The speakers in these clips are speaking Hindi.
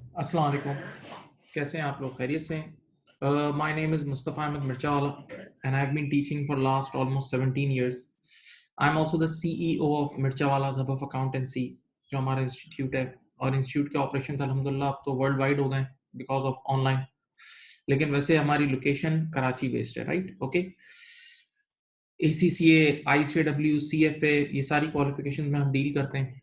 अस्सलाम वालेकुम। कैसे हैं आप लोग? खैरियत से हैं? My name is Mustafa Ahmed Mirchawala and I have been teaching for last almost 17 years. I am also the CEO of Mirchawala's hub of accountancy, जो हमारा इंस्टीट्यूट है। और इंस्टीट्यूट के ऑपरेशंस अल्हम्दुलिल्लाह अब तो वर्ल्ड वाइड हो गए हैं बिकॉज़ ऑफ ऑनलाइन। लेकिन वैसे हमारी लोकेशन कराची बेस्ड है, राइट? ओके। एसीसीए, आईसीएडब्ल्यू, सीएफए, ये सारी क्वालिफिकेशन में हम डील करते हैं।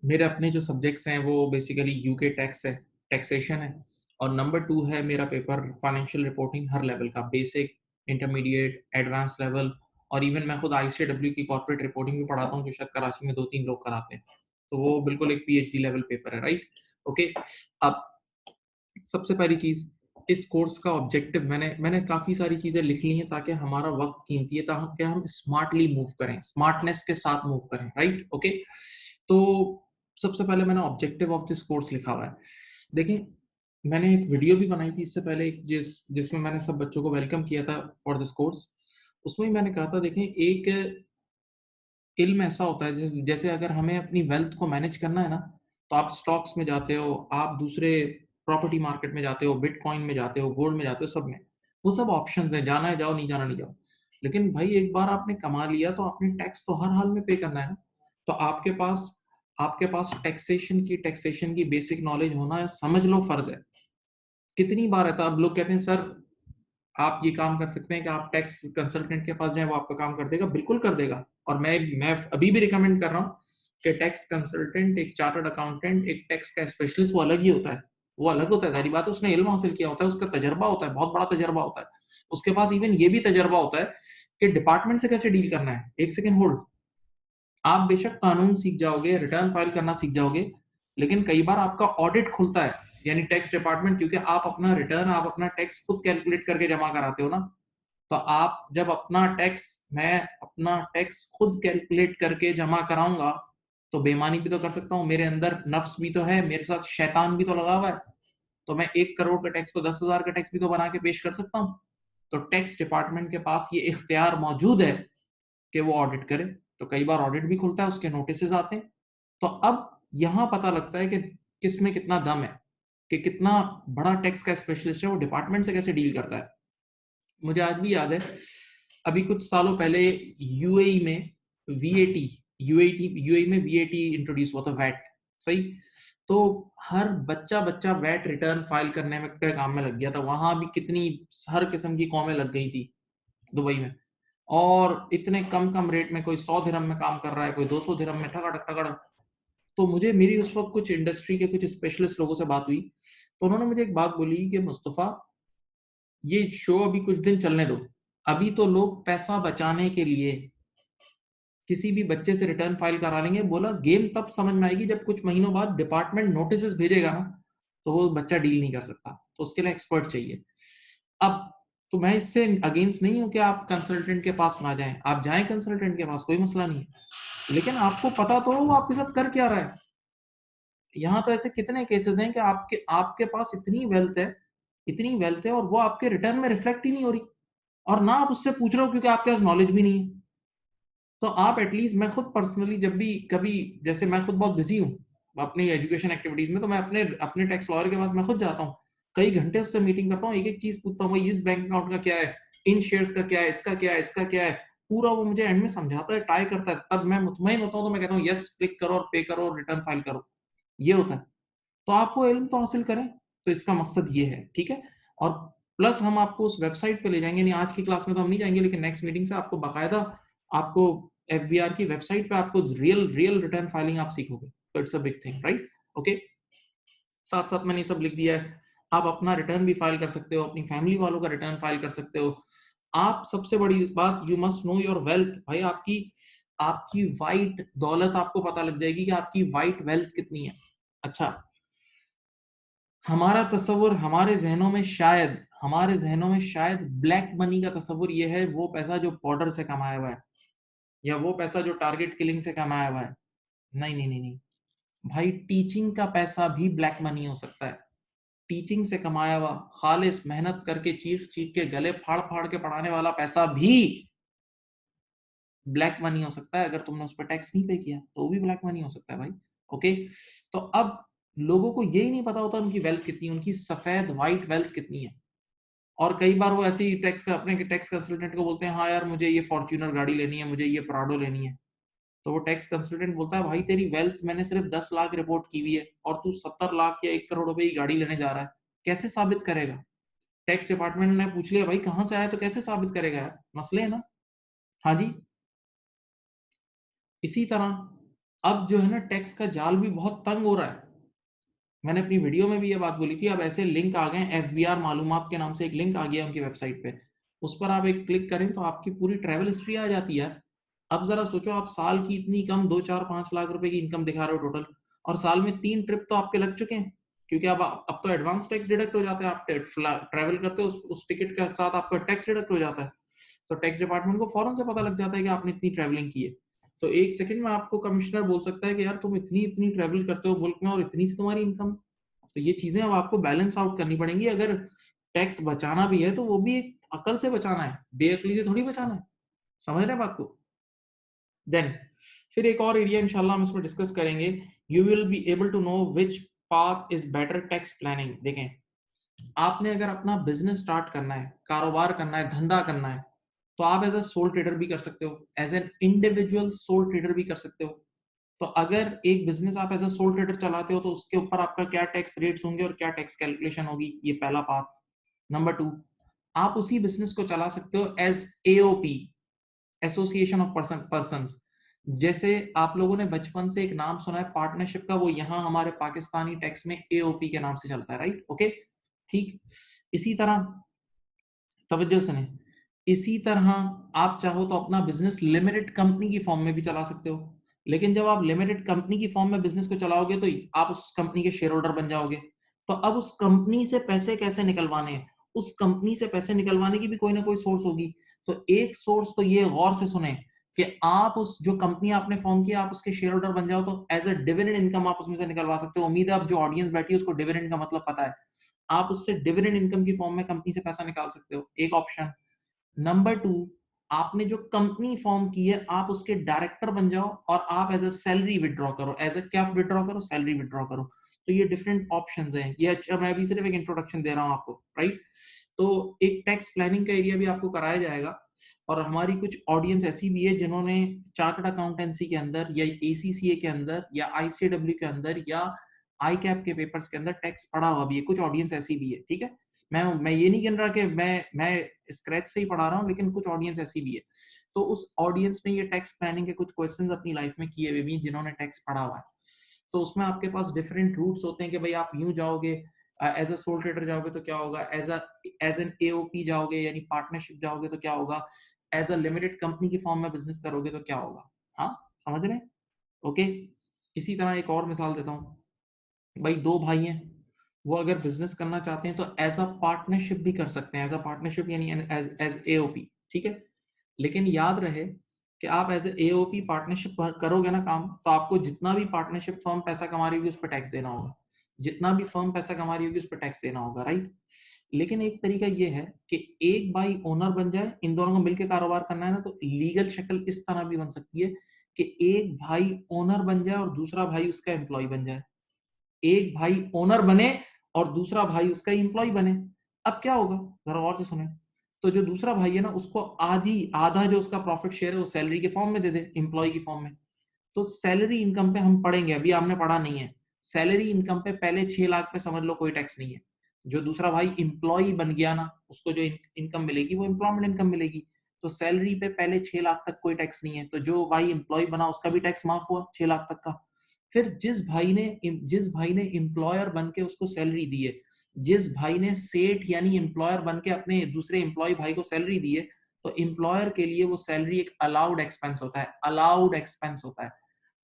मेरे अपने जो सब्जेक्ट्स हैं वो बेसिकली यूके टैक्स है, टैक्सेशन है। और नंबर 2 है मेरा पेपर फाइनेंशियल रिपोर्टिंग हर लेवल का, बेसिक, इंटरमीडिएट, एडवांस लेवल। और इवन मैं खुद आईसीएडब्ल्यू की कॉर्पोरेट रिपोर्टिंग भी पढ़ाता हूँ, जो शायद कराची में 2-3 लोग कराते हैं। तो वो बिल्कुल एक पीएचडी लेवल पेपर है, राइट? ओके। अब सबसे पहली चीज़, इस कोर्स का ऑब्जेक्टिव मैंने काफ़ी सारी चीज़ें लिख ली हैं ताकि हमारा वक़्त कीमती है, ताकि हम स्मार्टली मूव करें, स्मार्टनेस के साथ मूव करें, राइट? ओके। तो सबसे पहले मैंने ऑब्जेक्टिव ऑफ दिस कोर्स लिखा हुआ है। देखिए, मैंने एक वीडियो भी बनाई थी इससे पहले, जिसमें मैंने सब बच्चों को वेलकम किया था फॉर दिस कोर्स। उसमें ही मैंने कहा था, देखें, एक इल्म ऐसा होता है, जैसे अगर हमें अपनी वेल्थ को मैनेज करना है ना, तो आप स्टॉक्स में जाते हो, आप दूसरे प्रॉपर्टी मार्केट में जाते हो, बिटकॉइन में जाते हो, गोल्ड में जाते हो, सब में। वो सब ऑप्शंस हैं, जाना है जाओ, नहीं जाना नहीं जाओ। लेकिन भाई एक बार आपने कमा लिया तो आपने टैक्स तो हर हाल में पे करना है ना। तो आपके पास टैक्सेशन की बेसिक नॉलेज होना है, समझ लो फर्ज़ है। कितनी बार है, तो अब लोग कहते हैं सर आप ये काम कर सकते हैं कि आप टैक्स कंसल्टेंट के पास जाएँ, वो आपका काम कर देगा, बिल्कुल कर देगा। और मैं अभी भी रिकमेंड कर रहा हूँ कि टैक्स कंसल्टेंट, एक चार्टर्ड अकाउंटेंट, एक टैक्स का स्पेशलिस्ट, वो अलग ही होता है। वो अलग होता है, ज़ाहिर बात है, उसने इल्म हासिल किया होता है, उसका तजर्बा होता है, बहुत बड़ा तजर्बा होता है। उसके पास इवन ये भी तजर्बा होता है कि डिपार्टमेंट से कैसे डील करना है। एक सेकंड होल्ड। आप बेशक कानून सीख जाओगे, रिटर्न फाइल करना सीख जाओगे, लेकिन कई बार आपका ऑडिट खुलता है, यानी टैक्स डिपार्टमेंट, क्योंकि आप अपना टैक्स खुद कैलकुलेट करके जमा कराते हो ना। तो आप जब मैं अपना टैक्स खुद कैलकुलेट करके जमा कराऊंगा, तो बेईमानी भी तो कर सकता हूँ, मेरे अंदर नफ्स भी तो है, मेरे साथ शैतान भी तो लगा हुआ है। तो मैं 1 करोड़ का टैक्स को 10,000 का टैक्स भी तो बना के पेश कर सकता हूँ। तो टैक्स डिपार्टमेंट के पास ये इख्तियार मौजूद है कि वो ऑडिट करे। तो कई बार ऑडिट भी खुलता है, उसके नोटिसेस आते हैं। तो अब यहाँ पता लगता है कि किस में कितना दम है, कि कितना बड़ा टैक्स का स्पेशलिस्ट है, वो डिपार्टमेंट से कैसे डील करता है। मुझे आज भी याद है, अभी कुछ सालों पहले यूएई में वीएटी यूएई में वीएटी इंट्रोड्यूस हुआ था, वैट। सही। तो हर बच्चा वैट रिटर्न फाइल करने में के काम में लग गया था। वहां भी कितनी हर किस्म की कौमें लग गई थी दुबई में। और इतने कम कम रेट में, कोई 100 दिरहम में काम कर रहा है, कोई 200 दिरहम में, ठगड़क ठगड़क। तो मुझे मेरी उस वक्त कुछ इंडस्ट्री के कुछ स्पेशलिस्ट लोगों से बात हुई, तो उन्होंने मुझे एक बात बोली कि मुस्तफा, ये शो अभी कुछ दिन चलने दो। अभी तो लोग पैसा बचाने के लिए किसी भी बच्चे से रिटर्न फाइल करा लेंगे। बोला गेम तब समझ में आएगी जब कुछ महीनों बाद डिपार्टमेंट नोटिस भेजेगा ना, तो वो बच्चा डील नहीं कर सकता, तो उसके लिए एक्सपर्ट चाहिए। अब तो मैं इससे अगेंस्ट नहीं हूं कि आप कंसल्टेंट के पास ना जाएं, आप जाएं कंसल्टेंट के पास, कोई मसला नहीं है। लेकिन आपको पता तो हो वो आपके साथ कर क्या रहा है। यहाँ तो ऐसे कितने केसेस हैं कि आपके आपके पास इतनी वेल्थ है और वो आपके रिटर्न में रिफ्लेक्ट ही नहीं हो रही, और ना आप उससे पूछ रहे हो क्योंकि आपके पास नॉलेज भी नहीं है। तो आप एटलीस्ट, मैं खुद पर्सनली जब भी कभी, जैसे मैं खुद बहुत बिजी हूँ अपनी एजुकेशन एक्टिविटीज में, तो मैं अपने अपने टैक्स लॉयर के पास मैं खुद जाता हूँ, कई घंटे उससे मीटिंग करता हूँ, एक एक चीज पूछता हूँ, भाई इस बैंक अकाउंट का क्या है, इन शेयर्स का क्या है, इसका क्या है, इसका क्या है। पूरा वो मुझे एंड में समझाता है, ट्राई करता है, तब मैं मुतमईन होता हूँ, तो मैं कहता हूँ यस, क्लिक करो और पे करो और रिटर्न फाइल करो। ये होता है। तो आप वो इल्म तो हासिल करें। तो इसका मकसद ये है, ठीक है। और प्लस हम आपको उस वेबसाइट पे ले जाएंगे, नहीं आज की क्लास में तो हम नहीं जाएंगे, लेकिन नेक्स्ट मीटिंग से आपको बाकायदा, आपको एफबीआर की वेबसाइट पे आपको रियल रियल रिटर्न फाइलिंग आप सीखोगे। तो it's a big thing, right? Okay. साथ साथ मैंने सब लिख दिया है। आप अपना रिटर्न भी फाइल कर सकते हो, अपनी फैमिली वालों का रिटर्न फाइल कर सकते हो। आप, सबसे बड़ी बात, you must know your wealth. भाई आपकी आपकी वाइट दौलत आपको पता लग जाएगी कि आपकी वाइट वेल्थ कितनी है। अच्छा, हमारे जहनों में शायद ब्लैक मनी का तस्वुर ये है, वो पैसा जो पाउडर से कमाया हुआ है, या वो पैसा जो टारगेट किलिंग से कमाया हुआ है। नहीं नहीं नहीं नहीं भाई, टीचिंग का पैसा भी ब्लैक मनी हो सकता है। टीचिंग से कमाया हुआ, खालिस मेहनत करके, चीख चीख के, गले फाड़ फाड़ के पढ़ाने वाला पैसा भी ब्लैक मनी हो सकता है। अगर तुमने उस पर टैक्स नहीं पे किया तो वो भी ब्लैक मनी हो सकता है भाई। ओके। तो अब लोगों को यही नहीं पता होता उनकी वेल्थ कितनी है, उनकी सफेद व्हाइट वेल्थ कितनी है। और कई बार वो ऐसे ही टैक्स का अपने टैक्स कंसल्टेंट को बोलते हैं, हाँ यार मुझे ये फॉर्च्यूनर गाड़ी लेनी है, मुझे ये प्राडो लेनी है। तो वो टैक्स कंसल्टेंट बोलता है, भाई तेरी वेल्थ मैंने सिर्फ 10 लाख रिपोर्ट की हुई है और तू 70 लाख या 1 करोड़ रुपए की गाड़ी लेने जा रहा है, कैसे साबित करेगा? टैक्स डिपार्टमेंट ने पूछ लिया, भाई कहाँ से आया, तो कैसे साबित करेगा यार? मसले है ना। हाँ जी। इसी तरह अब जो है ना, टैक्स का जाल भी बहुत तंग हो रहा है। मैंने अपनी वीडियो में भी ये बात बोली थी। अब ऐसे लिंक आ गए, एफबीआर मालूमात के नाम से एक लिंक आ गया उनकी वेबसाइट पे। उस पर आप एक क्लिक करें तो आपकी पूरी ट्रैवल हिस्ट्री आ जाती है। अब जरा सोचो, आप साल की इतनी कम 2 4 5 लाख रुपए की इनकम दिखा रहे हो टोटल, और साल में 3 ट्रिप तो आपके लग चुके हैं, क्योंकि अब तो एडवांस टैक्स डिडक्ट हो जाता है। आप ट्रैवल करते हो, उस टिकट के साथ आपका टैक्स डिडक्ट हो जाता है। तो टैक्स डिपार्टमेंट को फौरन से पता लग जाता है कि आपने इतनी ट्रैवलिंग की है। तो एक सेकंड में आपको कमिश्नर बोल सकता है कि यार तुम इतनी इतनी ट्रैवल करते हो मुल्क में और इतनी सी तुम्हारी इनकम। तो ये चीजें अब आपको बैलेंस आउट करनी पड़ेंगी। अगर टैक्स बचाना भी है तो वो भी एक अकल से बचाना है, बेअकली से थोड़ी बचाना है। समझ रहे हैं बात को? देन फिर एक और एरिया इंशाल्लाह हम इसमें डिस्कस करेंगे। You will be able to know which path is better tax planning. देखें, आपने अगर अपना बिजनेस स्टार्ट करना है, कारोबार करना है, धंधा करना है, तो आप एज अ सोल ट्रेडर भी कर सकते हो, as an individual sole trader भी कर सकते हो। तो अगर एक बिजनेस आप एज अ सोल ट्रेडर चलाते हो तो उसके ऊपर आपका क्या टैक्स रेट्स होंगे और क्या टैक्स कैलकुलेशन होगी, ये पहला पार्ट। नंबर 2, आप उसी बिजनेस को चला सकते हो as AOP, association of persons. जैसे आप लोगों ने बचपन से एक नाम सुना है पार्टनरशिप का, वो यहाँ हमारे पाकिस्तानी टैक्स में एओपी के नाम से चलता है, राइट? ओके, ठीक। इसी तरह तवज्जो सुने, इसी तरह आप चाहो तो अपना बिजनेस लिमिटेड कंपनी की फॉर्म में भी चला सकते हो। लेकिन जब आप लिमिटेड कंपनी की फॉर्म में बिजनेस को चलाओगे तो आप उस कंपनी के शेयर होल्डर बन जाओगे। तो अब उस कंपनी से पैसे कैसे निकलवाने हैं, उस कंपनी से पैसे निकलवाने की भी कोई ना कोई सोर्स होगी। तो एक सोर्स तो ये गौर से सुने कि आप उस जो कंपनी आपने फॉर्म किया आप उसके शेयर होल्डर बन जाओ, तो एज अ डिविडेंड इनकम आप उसमें से निकलवा सकते हो। उम्मीद है आप जो ऑडियंस बैठी है उसको डिविडेंड का मतलब पता है। आप उससे डिविडेंड इनकम की फॉर्म में कंपनी से पैसा निकाल सकते हो, एक ऑप्शन। नंबर 2, आपने जो कंपनी फॉर्म की है आप उसके डायरेक्टर बन जाओ और आप एज अ सैलरी विड्रॉ करो, एज अ क्या विड्रॉ करो, सैलरी विड्रॉ करो। तो ये डिफरेंट ऑप्शंस हैं। ये अच्छा, मैं अभी सिर्फ एक इंट्रोडक्शन दे रहा हूं आपको, राइट? तो एक टैक्स प्लानिंग का एरिया भी आपको कराया जाएगा। और हमारी कुछ ऑडियंस ऐसी भी है जिन्होंने चार्टर्ड अकाउंटेंसी के अंदर या एसीसीए के अंदर या आईसीडब्ल्यू के अंदर या आई कैप के पेपर्स के अंदर टैक्स पढ़ा हुआ भी है। कुछ ऑडियंस ऐसी भी है, ठीक है। मैं ये नहीं कह रहा कि मैं स्क्रैच से ही पढ़ा रहा हूँ, लेकिन कुछ ऑडियंस ऐसी भी है। तो उस ऑडियंस में ये टैक्स प्लानिंग के कुछ क्वेश्चंस अपनी लाइफ में किए हुए भी जिन्होंने टैक्स पढ़ा हुआ है। तो उसमें आपके पास डिफरेंट रूट्स होते हैं कि भाई आप यूं जाओगे, एज अ सोल ट्रेडर जाओगे तो क्या होगा, एज एन एओपी जाओगे यानी पार्टनरशिप जाओगे तो क्या होगा, एज अ लिमिटेड कंपनी की फॉर्म में बिजनेस करोगे तो क्या होगा। हाँ, समझ रहे हैं? ओके। इसी तरह एक और मिसाल देता हूँ। भाई दो भाई हैं, वो अगर बिजनेस करना चाहते हैं तो एज अ पार्टनरशिप भी कर सकते हैं, एज अ पार्टनरशिप यानी एज एज एओपी, ठीक है। लेकिन याद रहे कि आप एज एओपी पार्टनरशिप करोगे ना काम, तो आपको जितना भी पार्टनरशिप फर्म पैसा कमा रही होगी उस पर टैक्स देना होगा, जितना भी फर्म पैसा कमा रही होगी उस पर टैक्स देना होगा, राइट? लेकिन एक तरीका ये है कि एक भाई ओनर बन जाए, इन दोनों को मिलकर कारोबार करना है ना, तो लीगल शक्ल इस तरह भी बन सकती है कि एक भाई ओनर बन जाए और दूसरा भाई उसका एम्प्लॉय बन जाए। एक भाई ओनर बने और दूसरा भाई उसका एम्प्लॉय बने। अब क्या होगा, जरा और से सुने। तो जो दूसरा भाई है ना, उसको आधी आधा जो उसका प्रॉफिट शेयर है वो सैलरी के फॉर्म में दे दे, एम्प्लॉय की फॉर्म में। तो सैलरी इनकम पे हम पढ़ेंगे, अभी आपने पढ़ा नहीं है। सैलरी इनकम पे पहले 6 लाख पे समझ लो कोई टैक्स नहीं है। जो दूसरा भाई एम्प्लॉय बन गया ना, उसको जो इनकम मिलेगी वो एम्प्लॉयमेंट इनकम मिलेगी। तो सैलरी पे पहले 6 लाख तक कोई टैक्स नहीं है। तो जो भाई एम्प्लॉय बना उसका भी टैक्स माफ हुआ 6 लाख तक का। फिर जिस भाई ने एम्प्लॉयर बन के उसको सैलरी दी है, जिस भाई ने सेठ यानी एम्प्लॉयर बन के अपने दूसरे एम्प्लॉय भाई को सैलरी दी है, तो एम्प्लॉयर के लिए वो सैलरी एक अलाउड एक्सपेंस होता है, अलाउड एक्सपेंस होता है।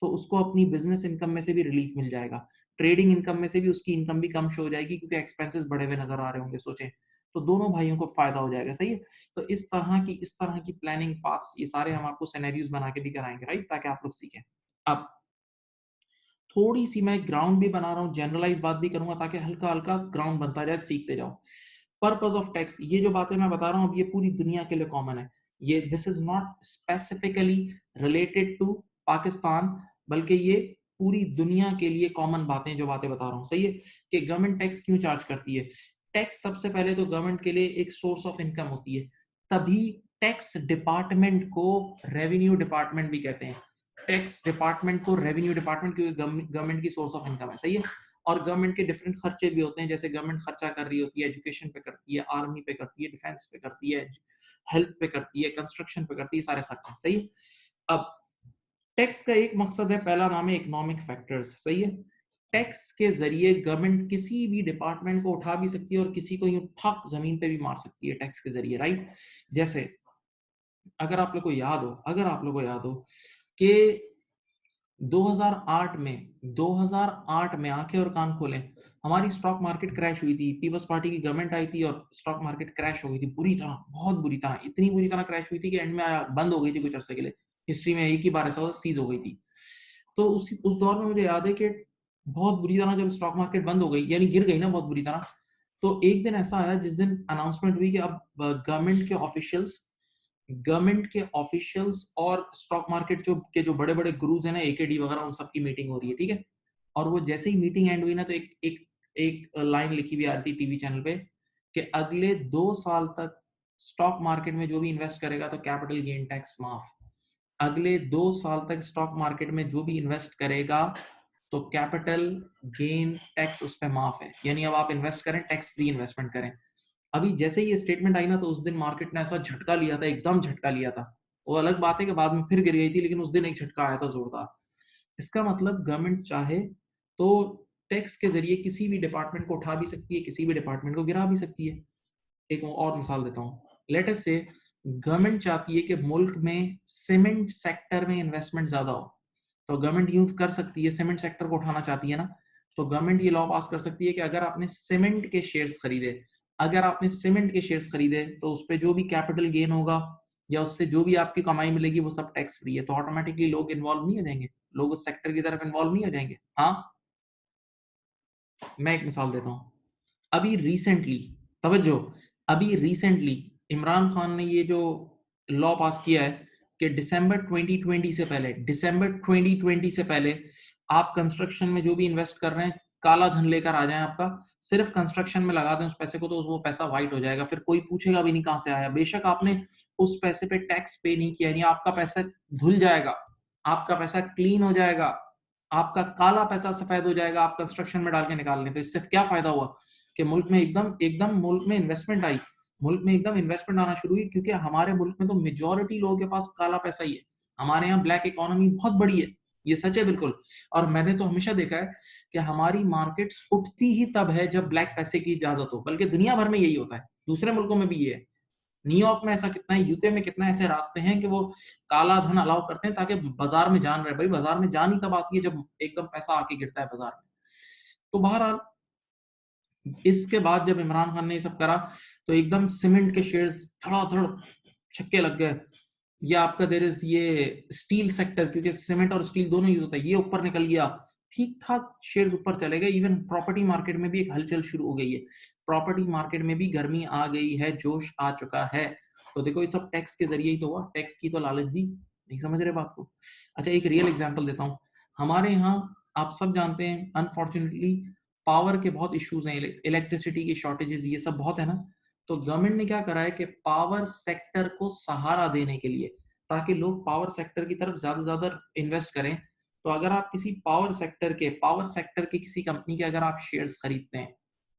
तो उसको अपनी बिजनेस इनकम में से भी रिलीफ मिल जाएगा, ट्रेडिंग इनकम में से भी उसकी इनकम भी कम शो हो जाएगी, क्योंकि एक्सपेंसेस बढ़े हुए नजर आ रहे होंगे, सोचें। तो दोनों भाइयों को फायदा हो जाएगा, सही है। तो इस तरह की प्लानिंग पास ये सारे हम आपको सिनेरियोज बना के भी कराएंगे, राइट, ताकि आप लोग सीखें। अब थोड़ी सी मैं ग्राउंड भी बना रहा हूँ, जनरलाइज बात भी करूंगा ताकि हल्का हल्का ग्राउंड बनता जाए, सीखते जाओ। पर्पस ऑफ टैक्स, ये जो बातें मैं बता रहा हूँ अब ये पूरी दुनिया के लिए कॉमन है। ये this is not specifically related to Pakistan, बल्कि ये पूरी दुनिया के लिए कॉमन बातें जो बातें बता रहा हूँ, सही है? कि गवर्नमेंट टैक्स क्यों चार्ज करती है। टैक्स सबसे पहले तो गवर्नमेंट के लिए एक सोर्स ऑफ इनकम होती है, तभी टैक्स डिपार्टमेंट को रेवेन्यू डिपार्टमेंट भी कहते हैं। टैक्स डिपार्टमेंट को रेवेन्यू डिपार्टमेंट, क्योंकि गवर्नमेंट की सोर्स ऑफ इनकम है, सही है? और गवर्नमेंट के डिफरेंट खर्चे भी होते हैं, जैसे गवर्नमेंट खर्चा कर रही होती है, एजुकेशन पे करती है, आर्मी पे करती है, डिफेंस पे करती है, हेल्थ पे करती है, कंस्ट्रक्शन पे करती है, सारे खर्चे, सही है? अब टैक्स का एक मकसद है, पहला नाम है इकोनॉमिक फैक्टर्स, सही है? टैक्स के जरिए गवर्नमेंट किसी भी डिपार्टमेंट को उठा भी सकती है और किसी को यूं ठक जमीन पे भी मार सकती है टैक्स के जरिए, राइट? जैसे अगर आप लोगों को याद हो कि 2008 में आंखें और कान खोलें, हमारी स्टॉक मार्केट क्रैश हुई थी। पीपल्स पार्टी की गवर्नमेंट आई थी और स्टॉक मार्केट क्रैश हो गई थी बुरी तरह, बहुत बुरी तरह, इतनी बुरी तरह क्रैश हुई थी कि एंड में बंद हो गई थी कुछ अरसे के लिए। हिस्ट्री में एक ही बार ऐसा सीज हो गई थी। तो उस दौर में मुझे याद है कि बहुत बुरी तरह जब स्टॉक मार्केट बंद हो गई, यानी गिर गई ना बहुत बुरी तरह, तो एक दिन ऐसा आया जिस दिन अनाउंसमेंट हुई कि अब गवर्नमेंट के ऑफिशियल्स और स्टॉक मार्केट जो बड़े बड़े गुरुज हैं ना, एकेडी वगैरह, उन सबकी मीटिंग हो रही है, ठीक है? और वो जैसे ही मीटिंग एंड हुई ना, तो एक एक एक लाइन लिखी हुई आ रही थी टीवी चैनल पे कि अगले 2 साल तक स्टॉक मार्केट में जो भी इन्वेस्ट करेगा तो कैपिटल गेन टैक्स माफ। अगले 2 साल तक स्टॉक मार्केट में जो भी इन्वेस्ट करेगा तो कैपिटल गेन टैक्स उस पर माफ है, यानी अब आप इन्वेस्ट करें, टैक्स फ्री इन्वेस्टमेंट करें। अभी जैसे ही ये स्टेटमेंट आई ना, तो उस दिन मार्केट ने ऐसा झटका लिया था, एकदम झटका लिया था। वो अलग बात है कि बाद में फिर गिर गई थी, लेकिन उस दिन एक झटका आया था जोरदार। इसका मतलब गवर्नमेंट चाहे तो टैक्स के जरिए किसी भी डिपार्टमेंट को उठा भी सकती है, किसी भी डिपार्टमेंट को गिरा भी सकती है। एक और मिसाल देता हूँ, लेट अस से गवर्नमेंट चाहती है कि मुल्क में सीमेंट सेक्टर में इन्वेस्टमेंट ज्यादा हो, तो गवर्नमेंट यूज कर सकती है, सीमेंट सेक्टर को उठाना चाहती है ना, तो गवर्नमेंट ये लॉ पास कर सकती है कि अगर आपने सीमेंट के शेयर्स खरीदे तो उस पर जो भी कैपिटल गेन होगा या उससे जो भी आपकी कमाई मिलेगी वो सब टैक्स फ्री है, तो ऑटोमेटिकली लोग इन्वॉल्व नहीं हो जाएंगे, लोग उस सेक्टर की तरफ इन्वॉल्व नहीं हो जाएंगे। हाँ, मैं एक मिसाल देता हूँ। अभी रिसेंटली, तवज्जो, अभी रिसेंटली इमरान खान ने ये जो लॉ पास किया है कि दिसंबर 2020 से पहले आप कंस्ट्रक्शन में जो भी इन्वेस्ट कर रहे हैं, काला धन लेकर आ जाएं, आपका सिर्फ कंस्ट्रक्शन में लगा दें उस पैसे को, तो वो पैसा वाइट हो जाएगा, फिर कोई पूछेगा भी नहीं कहां से आया। बेशक आपने उस पैसे पे टैक्स पे नहीं किया, यानी आपका पैसा धुल जाएगा, आपका पैसा क्लीन हो जाएगा, आपका काला पैसा सफेद हो जाएगा, आप कंस्ट्रक्शन में डाल के निकाल लें। तो इससे क्या फायदा हुआ कि मुल्क में एकदम एकदम मुल्क में इन्वेस्टमेंट आई, मुल्क में एकदम इन्वेस्टमेंट आना शुरू हुई, क्योंकि हमारे मुल्क में तो मेजोरिटी लोगों के पास काला पैसा ही है। हमारे यहाँ ब्लैक इकोनॉमी बहुत बड़ी है, ये सच है बिल्कुल। और मैंने तो हमेशा देखा है कि हमारी मार्केट्स उठती ही तब है जब ब्लैक पैसे की इजाजत हो, बल्कि दुनिया भर में यही होता है, दूसरे मुल्कों में भी ये है। न्यूयॉर्क में ऐसा कितना है, यूके में कितना ऐसे रास्ते हैं कि वो काला धन अलाउ करते हैं ताकि बाजार में जान रहे। भाई बाजार में जान ही तब आती है जब एकदम पैसा आके गिरता है बाजार में। तो बहरहाल इसके बाद जब इमरान खान ने ये सब करा तो एकदम सीमेंट के शेयर्स धड़ाधड़ छक्के लग गए। ये आपका देर इज ये स्टील सेक्टर, क्योंकि सीमेंट और स्टील दोनों यूज होता है, ये ऊपर निकल गया, ठीक ठाक शेयर्स ऊपर चले गए। इवन प्रॉपर्टी मार्केट में भी एक हलचल शुरू हो गई है, प्रॉपर्टी मार्केट में भी गर्मी आ गई है, जोश आ चुका है। तो देखो ये सब टैक्स के जरिए ही तो हुआ, टैक्स की तो लालच दी, नहीं समझ रहे बात को। अच्छा एक रियल एग्जांपल देता हूँ। हमारे यहाँ आप सब जानते हैं अनफॉर्चुनेटली पावर के बहुत इश्यूज हैं, इलेक्ट्रिसिटी की शॉर्टेजेस, ये सब बहुत है ना। तो गवर्नमेंट ने क्या करा है कि पावर सेक्टर को सहारा देने के लिए, ताकि लोग पावर सेक्टर की तरफ ज्यादा से ज्यादा इन्वेस्ट करें, तो अगर आप किसी पावर सेक्टर के किसी कंपनी के अगर आप शेयर्स खरीदते हैं,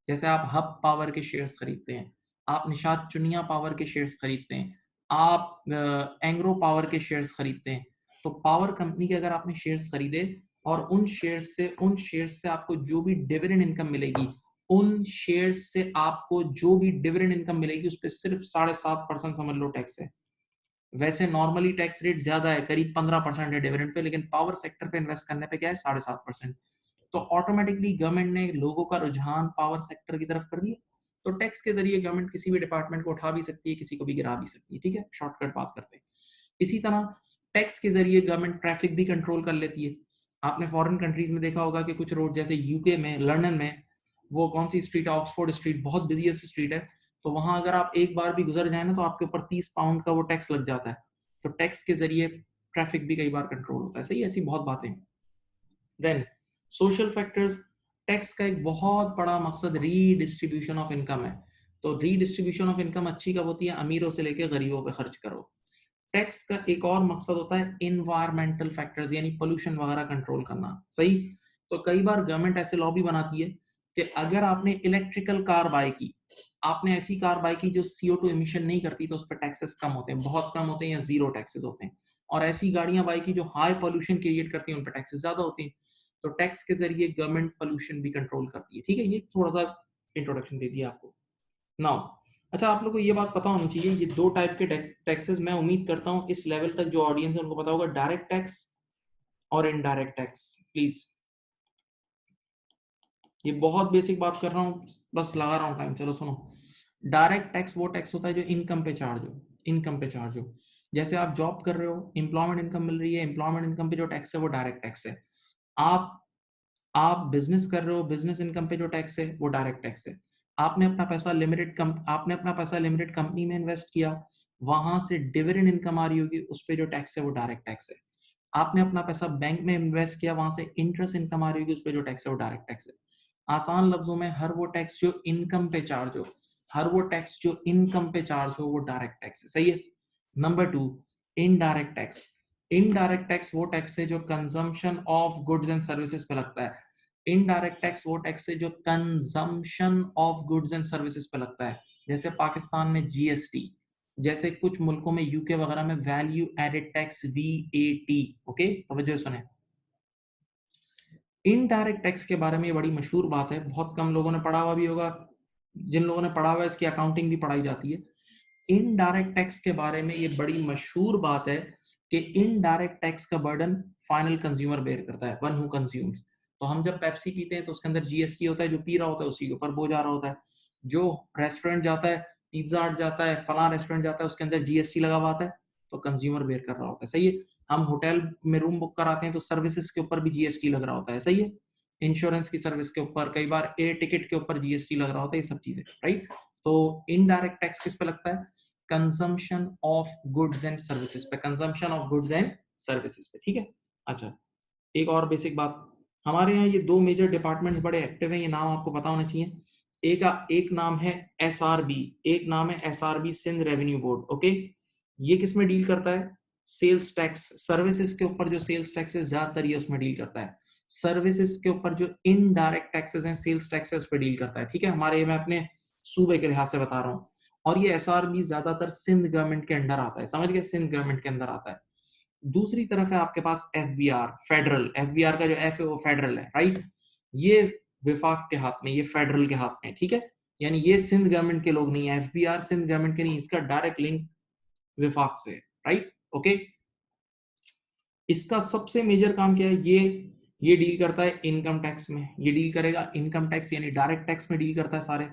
जैसे आप हब पावर के शेयर्स खरीदते हैं, आप निशात चुनिया पावर के शेयर्स खरीदते हैं, आप एंग्रो पावर के शेयर्स खरीदते हैं, तो पावर कंपनी के अगर आपने शेयर्स खरीदे और उन शेयर्स से आपको जो भी डिविडेंड इनकम मिलेगी, उन शेयर्स से आपको जो भी डिविडेंड इनकम मिलेगी उस पर सिर्फ 7.5% समझ लो टैक्स है। वैसे नॉर्मली टैक्स रेट ज्यादा है, करीब 15% है डिविडेंड पे, लेकिन पावर सेक्टर पे इन्वेस्ट करने पे क्या है 7.5%। तो ऑटोमेटिकली गवर्नमेंट ने लोगों का रुझान पावर सेक्टर की तरफ कर दिया। तो टैक्स के जरिए गवर्नमेंट किसी भी डिपार्टमेंट को उठा भी सकती है, किसी को भी गिरा भी सकती है, ठीक है, शॉर्टकट बात करते हैं। इसी तरह टैक्स के जरिए गवर्नमेंट ट्रैफिक भी कंट्रोल कर लेती है। आपने फॉरेन कंट्रीज में देखा होगा कि कुछ रोड, जैसे यूके में लंदन में वो कौन सी स्ट्रीट है, ऑक्सफोर्ड स्ट्रीट, बहुत बिजीएस्ट स्ट्रीट है, तो वहां अगर आप एक बार भी गुजर जाए ना तो आपके ऊपर 30 पाउंड का वो टैक्स लग जाता है। तो टैक्स के जरिए ट्रैफिक भी कई बार कंट्रोल होता है, सही, ऐसी बहुत बातें। देन सोशल फैक्टर्स, टैक्स का एक बहुत बड़ा मकसद रीडिस्ट्रीब्यूशन ऑफ इनकम है। तो रीडिस्ट्रीब्यूशन ऑफ इनकम अच्छी कब होती है? अमीरों से लेकर गरीबों पे खर्च करो। टैक्स का एक और मकसद होता है इन्वायरमेंटल फैक्टर्स, यानी पोल्यूशन वगैरह कंट्रोल करना। सही। तो कई बार गवर्नमेंट ऐसे लॉबी बनाती है कि अगर आपने इलेक्ट्रिकल कार बाय की, आपने ऐसी कार बाय की जो CO2 इमिशन नहीं करती, तो उस पर टैक्सेस कम होते हैं, बहुत कम होते हैं या जीरो टैक्सेस होते हैं। और ऐसी गाड़ियां बाय की जो हाई पोल्यूशन क्रिएट करती हैं, उन पर टैक्सेस ज्यादा होते हैं। तो टैक्स के जरिए गवर्नमेंट पोल्यूशन भी कंट्रोल करती है। ठीक है, ये थोड़ा सा इंट्रोडक्शन दे दिया आपको। नाउ, अच्छा, आप लोगों को ये बात पता होनी चाहिए, ये दो टाइप के टैक्सेस, मैं उम्मीद करता हूँ इस लेवल तक जो ऑडियंस है उनको पता होगा, डायरेक्ट टैक्स और इनडायरेक्ट टैक्स। प्लीज, ये बहुत बेसिक बात कर रहा हूँ, बस लगा रहा हूँ टाइम। चलो सुनो, डायरेक्ट टैक्स वो टैक्स होता है जो इनकम पे चार्ज हो, इनकम पे चार्ज हो। जैसे आप जॉब कर रहे हो, एम्प्लॉयमेंट इनकम मिल रही है, एम्प्लॉयमेंट इनकम पे जो टैक्स है वो डायरेक्ट टैक्स है। आप आप बिजनेस कर रहे हो, बिजनेस इनकम पे जो टैक्स है वो डायरेक्ट टैक्स है। आपने अपना पैसा लिमिटेड कंपनी में इन्वेस्ट किया, वहां से डिविडेंड इनकम आ रही होगी, उस पे जो टैक्स है वो डायरेक्ट टैक्स है। आपने अपना पैसा बैंक में इन्वेस्ट किया, वहां से इंटरेस्ट इनकम आ रही होगी, उस पे जो टैक्स है वो डायरेक्ट टैक्स है। आसान लफ्जों में, हर वो टैक्स जो इनकम पे चार्ज हो, हर वो टैक्स जो इनकम पे चार्ज हो, वो डायरेक्ट टैक्स है। सही है। Number 2, indirect tax. Indirect tax वो टैक्स है जो consumption of goods and services पे लगता है। इनडायरेक्ट टैक्स वो टैक्स है जो consumption of goods and services पे लगता है। जैसे पाकिस्तान में GST, जैसे कुछ मुल्कों में, यूके वगैरह में value added tax, VAT। Okay, तवज्जो सुने। इनडायरेक्ट टैक्स के बारे में ये बड़ी मशहूर बात है, बहुत कम लोगों ने पढ़ा हुआ भी होगा, जिन लोगों ने पढ़ा हुआ है इसकी अकाउंटिंग भी पढ़ाई जाती है। इनडायरेक्ट टैक्स के बारे में ये बड़ी मशहूर बात है कि इनडायरेक्ट टैक्स का बर्डन फाइनल कंज्यूमर बेयर करता है, वन हु कंज्यूम्स। तो हम जब पेप्सी पीते हैं तो उसके अंदर GST होता है, जो पी रहा होता है उसी के ऊपर बोझ आ रहा होता है। जो रेस्टोरेंट जाता है, पिज्जा हट जाता है, फला रेस्टोरेंट जाता है, उसके अंदर GST लगा हुआ आता है, तो कंज्यूमर बेयर कर रहा होता है। सही है। हम होटल में रूम बुक कराते हैं तो सर्विसेज के ऊपर भी GST लग रहा होता है। सही है। इंश्योरेंस की सर्विस के ऊपर, कई बार एयर टिकट के ऊपर GST लग रहा होता है, ये सब चीजें, राइट। तो इनडायरेक्ट टैक्स किस पे लगता है? Consumption of goods and services पे, consumption of goods and services पे। ठीक है। अच्छा, एक और बेसिक बात, हमारे यहाँ ये दो मेजर डिपार्टमेंट्स बड़े एक्टिव हैं, ये नाम आपको पता होना चाहिए। एक नाम है SRB, एक नाम है SRB, Sindh revenue board. Okay, ये किस में डील करता है? सेल्स टैक्स, सर्विसेज के ऊपर जो सेल्स टैक्स है ज्यादातर ये उसमें डील करता है। सर्विसेज के ऊपर जो इनडायरेक्ट टैक्सेस हैं, सेल्स टैक्स है, उस पर डील करता है। ठीक है, हमारे, मैं अपने सूबे के लिहाज से बता रहा हूँ। और ये SRB ज्यादातर सिंध गवर्नमेंट के अंडर आता है, समझ गए, सिंध गवर्नमेंट के अंदर आता है। दूसरी तरफ है आपके पास FBR, फेडरल। FBR का जो F है वो फेडरल है, राइट। ये विफाक के हाथ में, ये फेडरल के हाथ में। ठीक है, यानी ये सिंध गवर्नमेंट के लोग नहीं है, FBR सिंध गवर्नमेंट के नहीं, इसका डायरेक्ट लिंक विफाक से, राइट। ओके, इसका सबसे मेजर काम क्या है? ये डील करता है इनकम टैक्स में, ये डील करेगा इनकम टैक्स, यानी डायरेक्ट टैक्स में डील करता है सारे।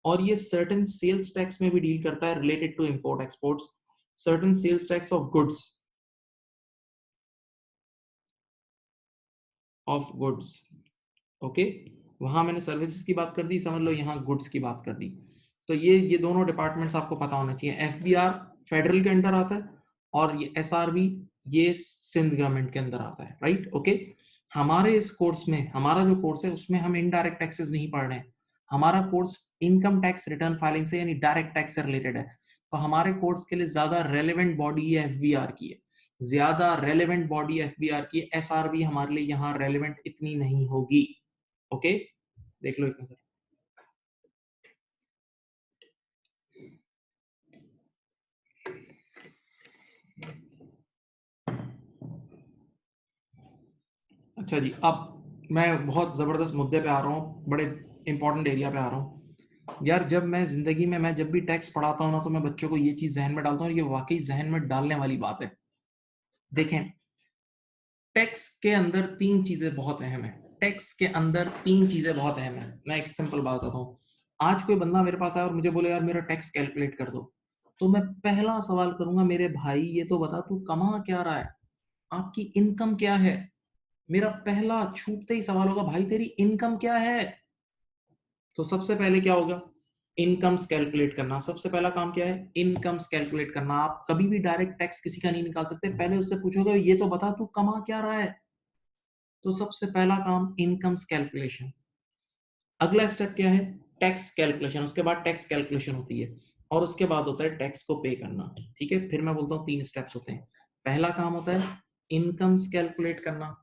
और ये सर्टेन सेल्स टैक्स में भी डील करता है, related to import exports, certain sales tax of goods. Okay, वहां मैंने सर्विसेज की बात कर दी, समझ लो यहाँ गुड्स की बात कर दी। तो ये दोनों डिपार्टमेंट्स आपको पता होना चाहिए। FBR फेडरल के अंडर आता है, और ये SRB ये सिंध गवर्नमेंट के अंदर आता है, राइट। ओके, हमारे इस कोर्स में, हमारा जो कोर्स है उसमें हम इनडायरेक्ट टैक्सेस नहीं पढ़ रहे हैं। हमारा course income tax return filing से, यानी डायरेक्ट टैक्स से रिलेटेड है। तो हमारे कोर्स के लिए ज्यादा रेलेवेंट बॉडी ये FBR की है, ज्यादा रेलेवेंट बॉडी FBR की है। SRB हमारे लिए यहाँ रेलेवेंट इतनी नहीं होगी। ओके, देख लो एक नजर। अच्छा जी, अब मैं बहुत जबरदस्त मुद्दे पे आ रहा हूँ, बड़े इंपॉर्टेंट एरिया पे आ रहा हूँ यार। जब मैं जिंदगी में, मैं जब भी टैक्स पढ़ाता हूँ ना, तो मैं बच्चों को ये चीज जहन में डालता हूँ, और ये वाकई जहन में डालने वाली बात है। देखें, टैक्स के अंदर तीन चीजें बहुत अहम है। टैक्स के अंदर तीन चीजें बहुत अहम है। मैं एक सिंपल बात बताता हूँ। आज कोई बंदा मेरे पास आया और मुझे बोले यार मेरा टैक्स कैलकुलेट कर दो, तो मैं पहला सवाल करूंगा, मेरे भाई ये तो बता तू कमा क्या रहा है, आपकी इनकम क्या है। मेरा पहला छूटते ही सवाल होगा, भाई तेरी इनकम क्या है। तो सबसे पहले क्या होगा? इनकम्स कैलकुलेट करना। सबसे पहला काम क्या है? इनकम्स कैलकुलेट करना। आप कभी भी डायरेक्ट टैक्स किसी का नहीं निकाल सकते, पहले उससे पूछोगे ये तो बता तू कमा क्या रहा है। तो सबसे पहला काम इनकम्स कैलकुलेशन। अगला स्टेप क्या है? Tax calculation. उसके बाद टैक्स कैलकुलेशन होती है और उसके बाद होता है टैक्स को पे करना। ठीक है, फिर मैं बोलता हूँ 3 स्टेप्स होते हैं। पहला काम होता है इनकम्स कैलकुलेट करना,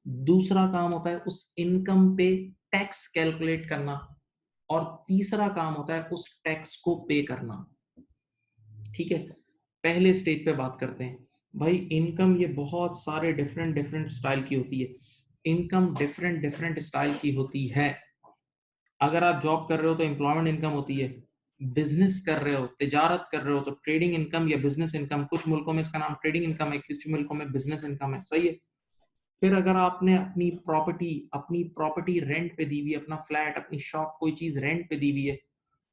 दूसरा काम होता है उस इनकम पे टैक्स कैलकुलेट करना, और तीसरा काम होता है उस टैक्स को पे करना। ठीक है, पहले स्टेज पे बात करते हैं। भाई इनकम ये बहुत सारे डिफरेंट डिफरेंट स्टाइल की होती है। इनकम डिफरेंट डिफरेंट स्टाइल की होती है। अगर आप जॉब कर रहे हो तो एम्प्लॉयमेंट इनकम होती है, बिजनेस कर रहे हो, तिजारत कर रहे हो तो ट्रेडिंग इनकम या बिजनेस इनकम। कुछ मुल्कों में इसका नाम ट्रेडिंग इनकम है, कुछ मुल्कों में बिजनेस इनकम है। सही है। फिर अगर आपने अपनी प्रॉपर्टी रेंट पे दी हुई है, अपना फ्लैट, अपनी शॉप, कोई चीज रेंट पे दी हुई है,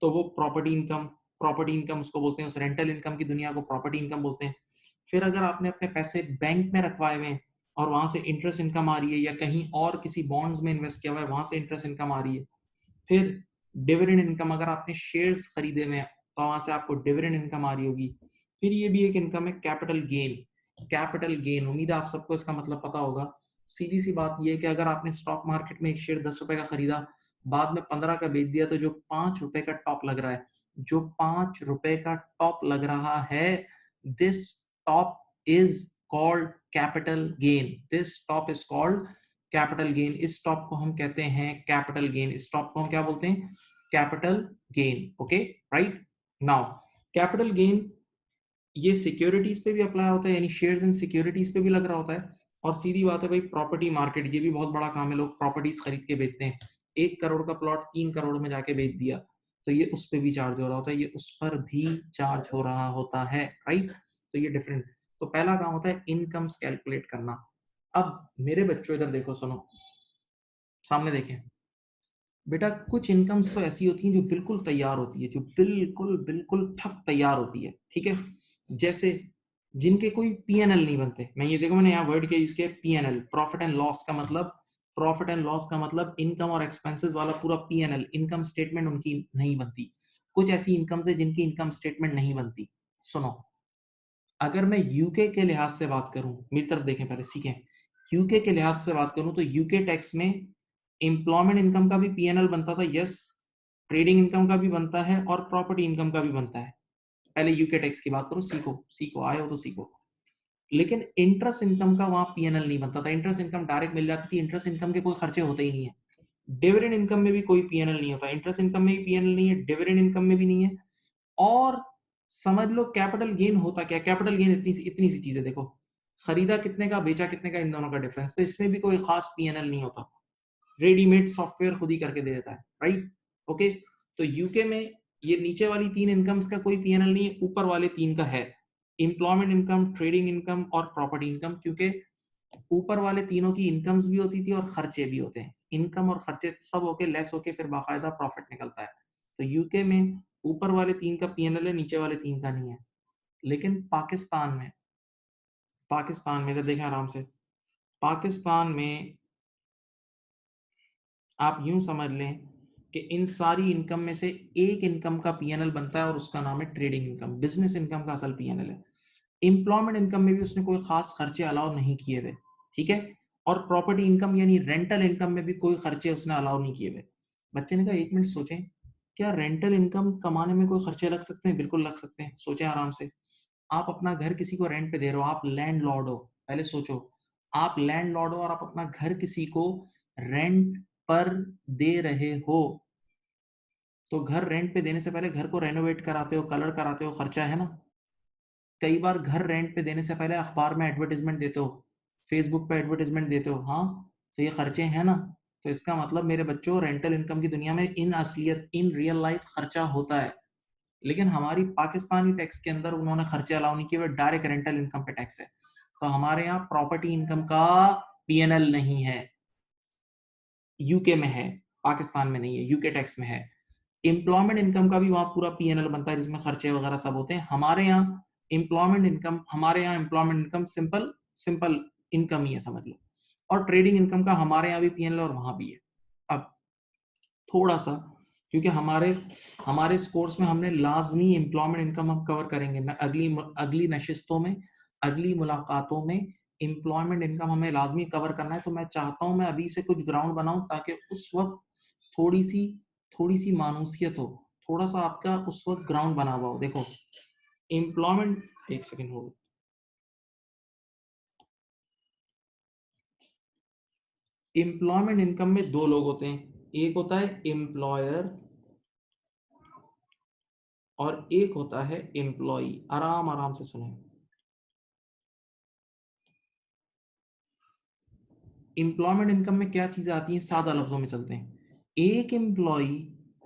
तो वो प्रॉपर्टी इनकम उसको बोलते हैं। उस रेंटल इनकम की दुनिया को प्रॉपर्टी इनकम बोलते हैं। फिर अगर आपने अपने पैसे बैंक में रखवाए हुए हैं और वहां से इंटरेस्ट इनकम आ रही है, या कहीं और किसी बॉन्ड्स में इन्वेस्ट किया हुआ है, वहां से इंटरेस्ट इनकम आ रही है। फिर डिविडेंड इनकम, अगर आपने शेयर्स खरीदे हुए हैं तो वहां से आपको डिविडेंड इनकम आ रही होगी। फिर ये भी एक इनकम है कैपिटल गेन। कैपिटल गेन, उम्मीद है आप सबको इसका मतलब पता होगा। सीधी सी बात ये है कि अगर आपने स्टॉक मार्केट में एक शेयर 10 रुपए का खरीदा, बाद में 15 का बेच दिया, तो जो 5 रुपए का टॉप लग रहा है, जो 5 रुपए का टॉप लग रहा है, this top is called capital gain. This top is called capital gain. इस स्टॉक को हम कहते हैं कैपिटल गेन। इस स्टॉक को हम क्या बोलते हैं? Capital gain. Okay, right. Now capital gain ये सिक्योरिटीज पे भी अप्लाई होता है, यानी शेयर्स एंड सिक्योरिटीज पे भी लग रहा होता है। और सीधी बात है भाई, प्रॉपर्टी मार्केट ये भी बहुत बड़ा काम है। लोग प्रॉपर्टीज खरीद के बेचते हैं। 1 करोड़ का प्लॉट 3 करोड़ में जाके बेच दिया, तो ये उस पर भी चार्ज हो रहा होता है, ये उस पर भी चार्ज हो रहा होता है, राइट। तो ये डिफरेंट। तो पहला काम होता है इनकम्स कैलकुलेट करना। अब मेरे बच्चों इधर देखो, सुनो, सामने देखें। बेटा कुछ इनकम्स तो ऐसी होती हैं जो बिल्कुल तैयार होती है, जो बिल्कुल बिल्कुल ठप तैयार होती है। ठीक है, जैसे जिनके कोई पीएनएल नहीं बनते। मैं ये देखो, मैंने यहाँ वर्ड किया, इसके पीएनएल, प्रॉफिट एंड लॉस का मतलब, प्रॉफिट एंड लॉस का मतलब इनकम और एक्सपेंसेस वाला पूरा पीएनएल, इनकम स्टेटमेंट उनकी नहीं बनती। कुछ ऐसी इनकम्स है जिनकी इनकम स्टेटमेंट नहीं बनती। सुनो, अगर मैं यूके के लिहाज से बात करूं, मेरी तरफ देखें पहले, सीखें। यूके के लिहाज से बात करूं तो यूके टैक्स में एम्प्लॉयमेंट इनकम का भी पीएनएल बनता था, यस। ट्रेडिंग इनकम का भी बनता है और प्रॉपर्टी इनकम का भी बनता है। पहले यूके टैक्स की बात करो, सीखो सीखो, आए हो तो सीखो। लेकिन इंटरेस्ट इनकम का वहां पीएनएल नहीं बनता था। इंटरेस्ट इनकम डायरेक्ट मिल जाती थी, इंटरेस्ट इनकम के कोई खर्चे होते ही नहीं है। डिविडेंड इनकम में भी कोई पीएनएल नहीं होता, इंटरेस्ट इनकम में भी पीएनएल नहीं है, डिविडेंड इनकम में भी नहीं है। और समझ लो कैपिटल गेन होता क्या? कैपिटल गेन इतनी सी चीज है, देखो, खरीदा कितने का, बेचा कितने का, इन दोनों का डिफरेंस। तो इसमें भी कोई खास पीएनएल नहीं होता, रेडीमेड सॉफ्टवेयर खुद ही करके दे देता है, राइट। ओके, तो यूके में ये नीचे वाली 3 इनकम्स का कोई पीएनएल नहीं है, ऊपर वाले 3 का है। एम्प्लॉयमेंट इनकम, ट्रेडिंग इनकम और प्रॉपर्टी इनकम। क्योंकि ऊपर वाले तीनों की इनकम्स भी होती थी और खर्चे भी होते हैं। इनकम और खर्चे सब होके लेस होके फिर बाकायदा प्रॉफिट निकलता है। तो यूके में ऊपर वाले 3 का पीएनएल है, नीचे वाले 3 का नहीं है। लेकिन पाकिस्तान में इधर देखें आराम से, पाकिस्तान में आप यूं समझ लें कि इन सारी इनकम में से एक इनकम का पीएनएल बनता है और उसका नाम है ट्रेडिंग इनकम। बिजनेस इनकम का असल पीएनएल है। एम्प्लॉयमेंट इनकम में भी उसने कोई खास खर्चे अलाउ नहीं किए हुए, ठीक है। और प्रॉपर्टी इनकम यानी रेंटल इनकम में भी कोई खर्चे उसने अलाउ नहीं किए हुए। बच्चे ने कहा 1 मिनट सोचें, क्या रेंटल इनकम कमाने में कोई खर्चे लग सकते हैं? बिल्कुल लग सकते हैं, सोचें आराम से। आप अपना घर किसी को रेंट पे दे रहे हो, आप लैंड लॉर्ड हो। पहले सोचो, आप लैंड लॉर्ड हो और आप अपना घर किसी को रेंट पर दे रहे हो। तो घर रेंट पे देने से पहले घर को रेनोवेट कराते हो, कलर कराते हो, खर्चा है ना। कई बार घर रेंट पे देने से पहले अखबार में एडवर्टाइजमेंट देते हो, फेसबुक पे एडवर्टाइजमेंट देते हो, हाँ। तो ये खर्चे हैं ना। तो इसका मतलब मेरे बच्चों, रेंटल इनकम की दुनिया में इन असलियत, इन रियल लाइफ खर्चा होता है। लेकिन हमारी पाकिस्तानी टैक्स के अंदर उन्होंने खर्चे अलाउ नहीं किए, डायरेक्ट रेंटल इनकम पे टैक्स है। तो हमारे यहाँ प्रॉपर्टी इनकम का पीएनएल नहीं है, यूके में है, पाकिस्तान में नहीं है, यूके टैक्स में है। एम्प्लॉयमेंट इनकम का भी वहां पूरा पीएनएल बनता है, जिसमें खर्चे वगैरह सब होते हैं। हमारे यहाँ employment income simple simple income ही है, समझ लो। और ट्रेडिंग इनकम का हमारे यहाँ भी पीएनएल और वहां भी है। अब थोड़ा सा, क्योंकि हमारे हमारे इस कोर्स में हमने लाजमी एम्प्लॉयमेंट इनकम हम कवर करेंगे न, अगली अगली नशिस्तों में, अगली मुलाकातों में एम्प्लॉयमेंट इनकम हमें लाजमी कवर करना है, तो मैं चाहता हूं मैं अभी से कुछ ग्राउंड बनाऊं ताकि उस वक्त थोड़ी सी मानूसियत हो, थोड़ा सा आपका उस वक्त ग्राउंड बना हुआ हो। देखो एम्प्लॉयमेंट, एक सेकेंड हो, एम्प्लॉयमेंट इनकम में दो लोग होते हैं, एक होता है एम्प्लॉयर और एक होता है एम्प्लॉई। आराम आराम से सुने। एम्प्लॉयमेंट इनकम में क्या चीजें आती हैं, सादा लफ्जों में चलते हैं। एक एम्प्लॉय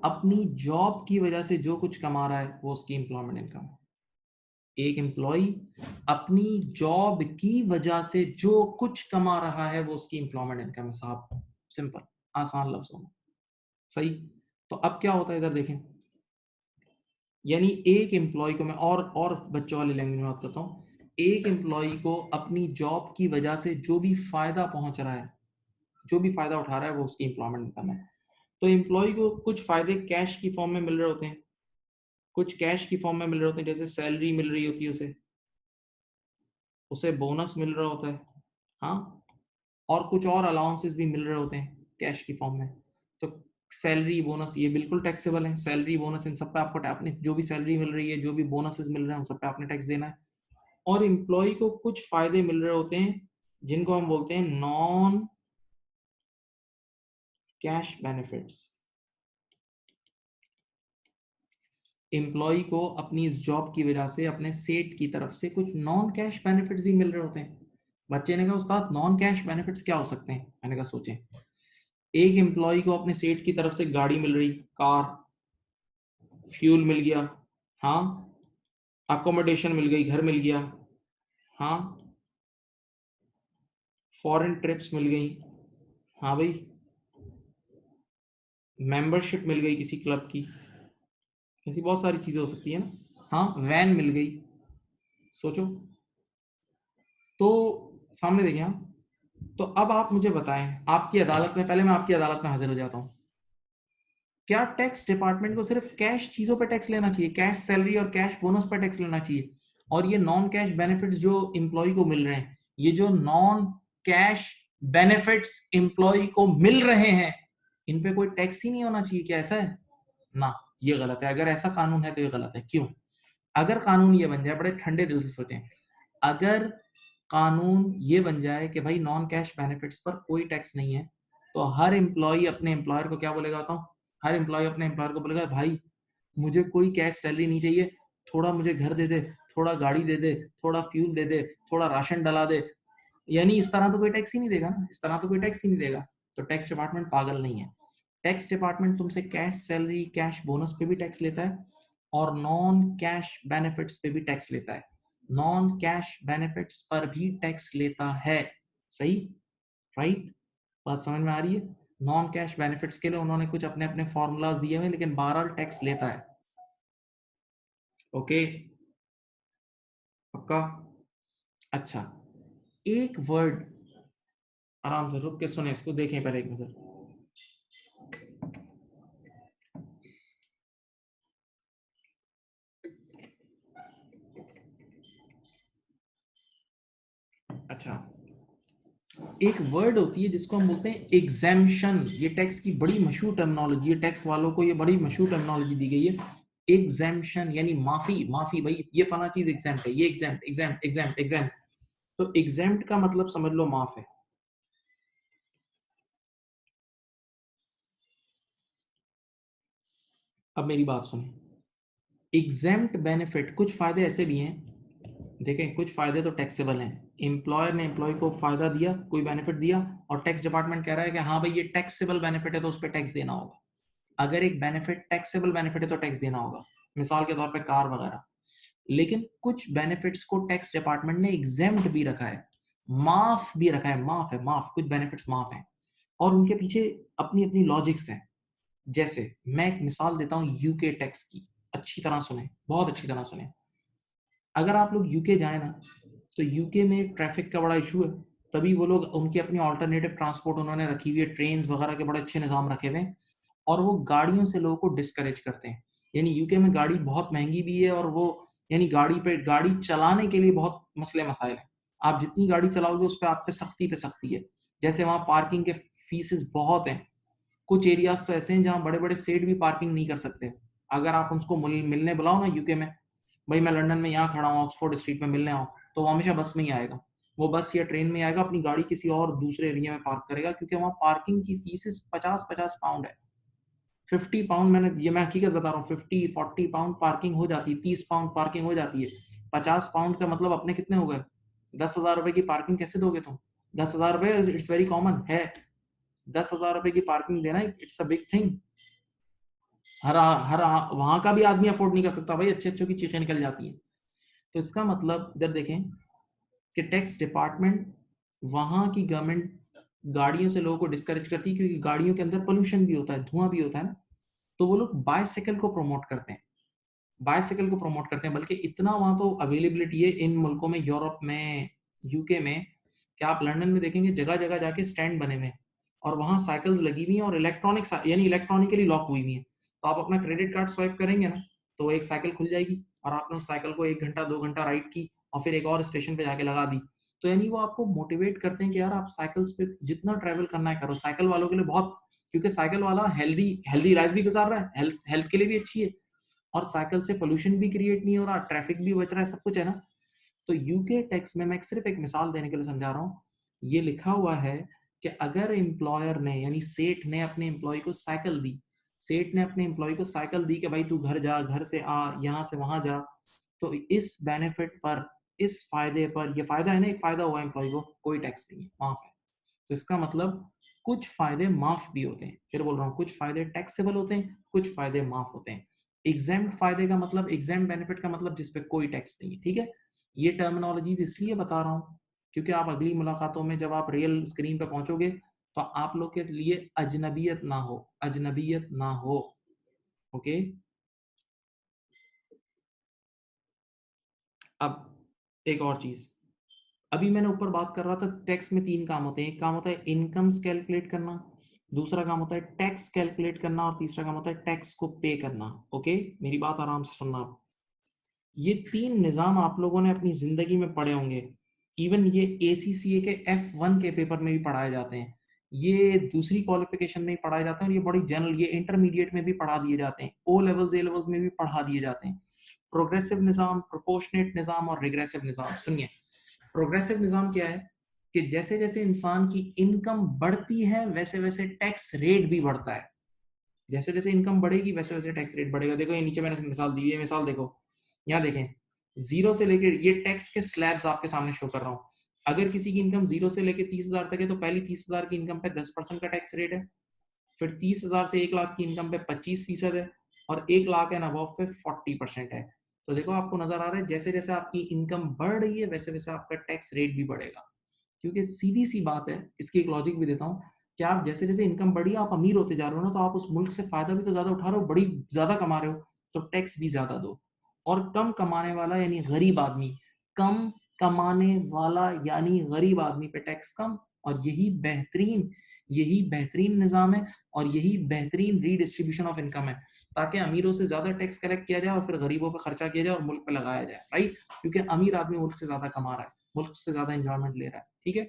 अपनी जॉब की वजह से जो कुछ कमा रहा है वो उसकी एम्प्लॉयमेंट इनकम है। एक एम्प्लॉय अपनी जॉब की वजह से जो कुछ कमा रहा है वो उसकी एम्प्लॉयमेंट इनकम है साहब, सिंपल, आसान लफ्जों में। सही। तो अब क्या होता है इधर देखें, यानी एक एम्प्लॉय को, मैं और बच्चों वाली लैंग्वेज में बात करता हूँ, एक एम्प्लॉय को अपनी जॉब की वजह से जो भी फायदा पहुंच रहा है, जो भी फायदा उठा रहा है वो उसकी एम्प्लॉयमेंट इनकम है। तो एम्प्लॉय को कुछ फायदे कैश की फॉर्म में मिल रहे होते हैं, कुछ कैश की फॉर्म में मिल रहे होते हैं, जैसे सैलरी मिल रही होती है उसे, उसे बोनस मिल रहा होता है, हाँ, और कुछ और अलाउंसेस भी मिल रहे होते हैं कैश की फॉर्म में। तो सैलरी बोनस ये बिल्कुल टैक्सेबल है, सैलरी बोनस इन सब पे आपको अपनी जो भी सैलरी मिल रही है, जो भी बोनसेस मिल रहे हैं उन सब पे आपने टैक्स देना है। और एम्प्लॉय को कुछ फायदे मिल रहे होते हैं जिनको हम बोलते हैं नॉन कैश बेनिफिट्स। एम्प्लॉय को अपनी इस जॉब की वजह से अपने सेट की तरफ से कुछ नॉन कैश बेनिफिट्स भी मिल रहे होते हैं। बच्चे ने कहा उस्ताद नॉन कैश बेनिफिट्स क्या हो सकते हैं, मैंने कहा सोचें। एक एम्प्लॉय को अपने सेट की तरफ से गाड़ी मिल रही, कार, फ्यूल मिल गया, हाँ, अकोमोडेशन मिल गई, घर मिल गया, हाँ, फॉरेन ट्रिप्स मिल गई, हाँ भाई, मेंबरशिप मिल गई किसी क्लब की, ऐसी बहुत सारी चीजें हो सकती है ना, हाँ, वैन मिल गई। सोचो, तो सामने देखें आप। तो अब आप मुझे बताएं, आपकी अदालत में, पहले मैं आपकी अदालत में हाजिर हो जाता हूं, क्या टैक्स डिपार्टमेंट को सिर्फ कैश चीजों पर टैक्स लेना चाहिए, कैश सैलरी और कैश बोनस पर टैक्स लेना चाहिए, और ये नॉन कैश बेनिफिट्स जो एम्प्लॉय को मिल रहे हैं, ये जो नॉन कैश बेनिफिट्स एम्प्लॉय को मिल रहे हैं, इन पे कोई टैक्स ही नहीं होना चाहिए, क्या ऐसा है? ना, ये गलत है। अगर ऐसा कानून है तो ये गलत है। क्यों? अगर कानून ये बन जाए, बड़े ठंडे दिल से सोचें, अगर कानून ये बन जाए कि भाई नॉन कैश बेनिफिट्स पर कोई टैक्स नहीं है, तो हर एम्प्लॉय अपने एम्प्लॉयर को क्या बोलेगा बताऊं? हर एम्प्लॉय अपने एम्प्लॉयर को बोलेगा भाई मुझे कोई कैश सैलरी नहीं चाहिए, थोड़ा मुझे घर दे दे, थोड़ा गाड़ी दे दे, थोड़ा फ्यूल दे दे, थोड़ा राशन डला दे। यानी इस तरह तो कोई टैक्स ही नहीं देगा ना, इस तरह तो कोई टैक्स ही नहीं देगा। तो टैक्स डिपार्टमेंट पागल नहीं है। टैक्स डिपार्टमेंट तुमसे कैश सैलरी, कैश बोनस पे भी टैक्स लेता है और नॉन कैश बेनिफिट्स पे भी टैक्स लेता है। नॉन कैश बेनिफिट्स पर भी टैक्स लेता है। सही? राइट? बात समझ में आ रही है? नॉन कैश बेनिफिट्स के लिए उन्होंने कुछ अपने अपने फॉर्मूलाज दिए हुए, लेकिन बहरहाल टैक्स लेता है। ओके, पक्का? अच्छा, एक वर्ड, आराम से रुक के सुने इसको, देखें पहले एक नजर। अच्छा, एक वर्ड होती है जिसको हम बोलते हैं एग्जेम्पशन। ये टैक्स की बड़ी मशहूर टर्मिनोलॉजी है, टैक्स वालों को ये बड़ी मशहूर टर्मिनोलॉजी दी गई है। एग्जेम्पशन यानी माफी, माफी भाई, ये फला चीज एग्जेम्प्ट है, ये एग्जेम्प्ट एग्जेम्प्ट एग्जेम्प्ट एग्जेम्प्ट। तो एग्जेम्प्ट का मतलब समझ लो माफ है। अब मेरी बात सुने, एग्जेम्प्ट बेनिफिट, कुछ फायदे ऐसे भी हैं, देखें, कुछ फायदे तो टैक्सेबल हैं। एम्प्लॉयर ने एम्प्लॉय को फायदा दिया, कोई बेनिफिट दिया, और टैक्स डिपार्टमेंट कह रहा है कि हाँ भाई ये टैक्सेबल बेनिफिट है तो उस पर टैक्स देना होगा। अगर एक बेनिफिट टैक्सेबल बेनिफिट है तो टैक्स देना होगा, मिसाल के तौर पे कार वगैरह। लेकिन कुछ बेनिफिट्स को टैक्स डिपार्टमेंट ने एग्जेम्प्ट भी रखा है, माफ भी रखा है, माफ है, माफ, कुछ बेनिफिट्स माफ हैं, और उनके पीछे अपनी अपनी लॉजिक्स हैं। जैसे मैं एक मिसाल देता हूं यूके टैक्स की, अच्छी तरह सुने, बहुत अच्छी तरह सुने। अगर आप लोग यूके जाए ना, तो यूके में ट्रैफिक का बड़ा इशू है, तभी वो लोग उनकी अपनी ऑल्टरनेटिव ट्रांसपोर्ट उन्होंने रखी हुई है, ट्रेन वगैरह के बड़े अच्छे निज़ाम रखे हुए हैं, और वो गाड़ियों से लोगों को डिस्करेज करते हैं। यानी यूके में गाड़ी बहुत महंगी भी है, और वो यानी गाड़ी पे गाड़ी चलाने के लिए बहुत मसले मसाइल हैं। आप जितनी गाड़ी चलाओगे उस पर आप पे सख्ती है। जैसे वहाँ पार्किंग के फीसेस बहुत हैं, कुछ एरियाज तो ऐसे हैं जहाँ बड़े बड़े सेठ भी पार्किंग नहीं कर सकते। अगर आप उनको मिलने बुलाओ ना यूके में, भाई मैं लंदन में यहाँ खड़ा हूँ ऑक्सफोर्ड स्ट्रीट में मिलने आओ, तो वो हमेशा बस में ही आएगा, वो बस या ट्रेन में आएगा, अपनी गाड़ी किसी और दूसरे एरिया में पार्क करेगा, क्योंकि वहाँ पार्किंग की फीसेस 50-50 पाउंड है। 50 पाउंड, मैं हकीकत बता रहा हूँ, 50-40 पाउंड पार्किंग हो जाती है, 30 पाउंड पार्किंग हो जाती है। 50 पाउंड का मतलब अपने कितने हो गए, 10,000 रुपए की पार्किंग कैसे दोगे तुम? 10,000 रुपए इट्स वेरी कॉमन है। 10,000 रुपए की पार्किंग देना इट्स अ बिग थिंग। हर हर वहां का भी आदमी अफोर्ड नहीं कर सकता भाई, अच्छे अच्छों की चीजें निकल जाती हैं। तो इसका मतलब इधर देखें कि टैक्स डिपार्टमेंट, वहां की गवर्नमेंट गाड़ियों से लोगों को डिस्करेज करती है, क्योंकि गाड़ियों के अंदर पोल्यूशन भी होता है, धुआं भी होता है ना। तो वो लोग बाइसाइकिल को प्रमोट करते हैं, बाइसाइकिल को प्रमोट करते हैं, बल्कि इतना वहां तो अवेलेबिलिटी है इन मुल्कों में, यूरोप में, यूके में, कि आप लंदन में देखेंगे जगह जगह जाके स्टैंड बने हुए हैं और वहां साइकिल्स लगी हुई हैं और इलेक्ट्रॉनिक्स यानी इलेक्ट्रॉनिकली लॉक हुई हुई हैं। तो आप अपना क्रेडिट कार्ड स्वाइप करेंगे ना, तो एक साइकिल खुल जाएगी और आपने उस साइकिल को 1 घंटा 2 घंटा राइड की और फिर एक और स्टेशन पे जाके लगा दी। तो यानी वो आपको मोटिवेट करते हैं कि यार आप साइकिल्स पे जितना ट्रैवल करना है करो। साइकिल वालों के लिए बहुत, क्योंकि साइकिल वाला हेल्दी हेल्दी लाइफ भी गुजार रहा है, हेल्थ हेल्थ के लिए भी अच्छी है, और साइकिल से पोल्यूशन भी क्रिएट नहीं हो रहा, ट्रैफिक भी बच रहा है, सब कुछ है ना। तो यूके टैक्स में मैं सिर्फ एक मिसाल देने के लिए समझा रहा हूँ, ये लिखा हुआ है कि अगर एम्प्लॉयर ने यानी सेठ ने अपने एम्प्लॉय को साइकिल दी, सेठ ने अपने एम्प्लॉय को साइकिल दी कि भाई तू घर जा, घर से आ, यहाँ से वहां जा, तो इस बेनिफिट पर, इस फायदे पर, ये फायदा है ना, एक फायदा हुआ एम्प्लॉय को, कोई टैक्स नहीं है, माफ है। तो इसका मतलब कुछ फायदे माफ भी होते हैं, फिर बोल रहा हूँ, कुछ फायदे टैक्सेबल होते हैं, कुछ फायदे माफ होते हैं। एग्जाम फायदे का मतलब, एग्जाम बेनिफिट का मतलब जिसपे कोई टैक्स नहीं है, ठीक है। ये टर्मिनोलॉजीज इसलिए बता रहा हूँ क्योंकि आप अगली मुलाकातों में जब आप रियल स्क्रीन पे पहुंचोगे तो आप लोग के लिए अजनबियत ना हो, अजनबियत ना हो। ओके। अब एक और चीज, अभी मैंने ऊपर बात कर रहा था टैक्स में 3 काम होते हैं, एक काम होता है इनकम्स कैलकुलेट करना, दूसरा काम होता है टैक्स कैलकुलेट करना, और तीसरा काम होता है टैक्स को पे करना। ओके, मेरी बात आराम से सुनना आप। ये 3 निज़ाम आप लोगों ने अपनी जिंदगी में पढ़े होंगे, इवन ये ACCA के F1 के पेपर में भी पढ़ाए जाते हैं, ये दूसरी क्वालिफिकेशन में भी पढ़ाए जाते हैं, और ये बड़ी जनरल, ये इंटरमीडिएट में भी पढ़ा दिए जाते हैं, O लेवल्स A लेवल्स में भी पढ़ा दिए जाते हैं। प्रोग्रेसिव निज़ाम, प्रोपोर्शनेट निज़ाम और रिग्रेसिव निज़ाम। सुनिए, प्रोग्रेसिव निज़ाम क्या है कि जैसे जैसे इंसान की इनकम बढ़ती है वैसे वैसे टैक्स रेट भी बढ़ता है, जैसे जैसे इनकम बढ़ेगी वैसे वैसे टैक्स रेट बढ़ेगा। देखो ये नीचे मैंने मिसाल दी है, मिसाल देखो, यहाँ देखें, जीरो से लेकर, ये टैक्स के स्लैब्स आपके सामने शो कर रहा हूँ। अगर किसी की इनकम 0 से लेकर 30,000 तक है तो पहली 30,000 की इनकम पे 10% का टैक्स रेट है, फिर 30,000 से 1 लाख की इनकम पे 25% है, और 1 लाख एंड अबव पे 40% है। तो देखो आपको नजर आ रहा है जैसे जैसे आपकी इनकम बढ़ रही है वैसे वैसे आपका टैक्स रेट भी बढ़ेगा। क्योंकि सीधी सी बात है, इसकी एक लॉजिक भी देता हूँ, कि आप जैसे जैसे इनकम बढ़ी, आप अमीर होते जा रहे हो ना, तो आप उस मुल्क से फायदा भी तो ज्यादा उठा रहे हो, बड़ी ज्यादा कमा रहे हो, तो टैक्स भी ज्यादा दो। और कम कमाने वाला यानी गरीब आदमी, कम कमाने वाला यानी गरीब आदमी पे टैक्स कम। और यही बेहतरीन निज़ाम है, और यही बेहतरीन रीडिस्ट्रीब्यूशन ऑफ इनकम है, ताकि अमीरों से ज्यादा टैक्स कलेक्ट किया जाए और फिर गरीबों पर खर्चा किया जाए और मुल्क पे लगाया जाए, राइट। क्योंकि अमीर आदमी मुल्क से ज्यादा कमा रहा है, मुल्क से ज्यादा इंजॉयमेंट ले रहा है, ठीक है।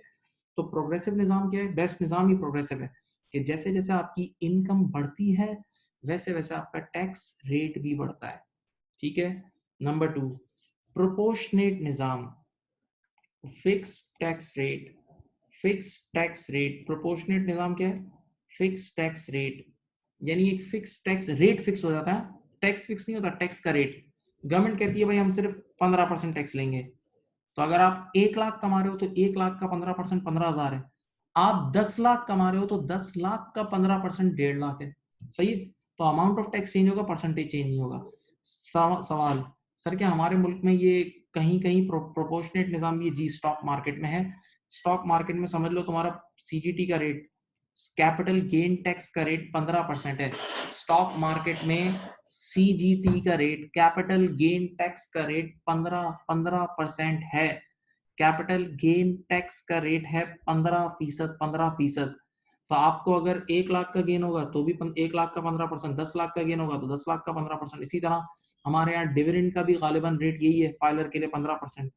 तो प्रोग्रेसिव निज़ाम क्या है, बेस्ट निज़ाम ही प्रोग्रेसिव है, कि जैसे जैसे आपकी इनकम बढ़ती है वैसे वैसे आपका टैक्स रेट भी बढ़ता है, ठीक है। नंबर 2, प्रोपोर्शनेट निज़ाम, fix tax rate, fix tax rate. Proportionate निज़ाम क्या है, फिक्स टैक्स रेट, यानी एक फिक्स टैक्स रेट फिक्स हो जाता है, टैक्स फिक्स नहीं होता, टैक्स का रेट। गवर्नमेंट कहती है भाई हम सिर्फ 15% टैक्स लेंगे, तो अगर आप 1 लाख कमा रहे हो तो 1 लाख का 15% 15,000 है। आप 10 लाख कमा रहे हो तो 10 लाख का 15% 1.5 लाख है, सही है। तो अमाउंट ऑफ टैक्स चेंज होगा, परसेंटेज चेंज नहीं होगा। सवाल, सर क्या हमारे मुल्क में ये कहीं कहीं प्रोपोर्शनेट निज़ाम ये जी स्टॉक मार्केट में है? स्टॉक मार्केट में समझ लो तुम्हारा CGT का रेट, कैपिटल गेन टैक्स का रेट 15% है। स्टॉक मार्केट में CGT का रेट, कैपिटल गेन टैक्स का रेट 15% है। कैपिटल गेन टैक्स का रेट है 15%, 15%। तो आपको अगर 1 लाख का गेन होगा तो भी 1 लाख का 15%, 10 लाख का गेन होगा तो 10 लाख का 15%। इसी तरह हमारे यहाँ डिविडेंड का भी गालिबन रेट यही है, फाइलर के लिए 15%।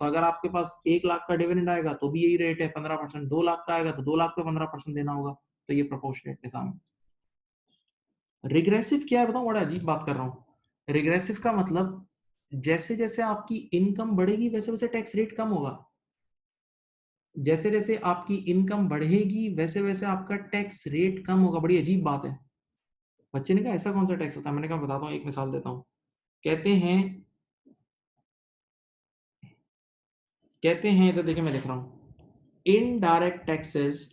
तो अगर आपके पास 1 लाख का डिविडेंड आएगा तो भी यही रेट है 15%, 2 लाख का आएगा तो 2 लाख पे 15% देना होगा, तो ये प्रोपोर्शनेट निज़ाम है। रिग्रेसिव क्या है बताऊं, बड़ा अजीब बात कर रहा हूं। रिग्रेसिव का मतलब जैसे जैसे आपकी इनकम बढ़ेगी वैसे वैसे टैक्स रेट कम होगा, जैसे जैसे आपकी इनकम बढ़ेगी वैसे वैसे आपका टैक्स रेट कम होगा। बड़ी अजीब बात है। बच्चे ने कहा ऐसा कौन सा टैक्स होता है, मैंने कहा बताता हूँ, एक मिसाल देता हूँ। कहते हैं तो देखिए मैं लिख रहा हूँ, इनडायरेक्ट टैक्सेस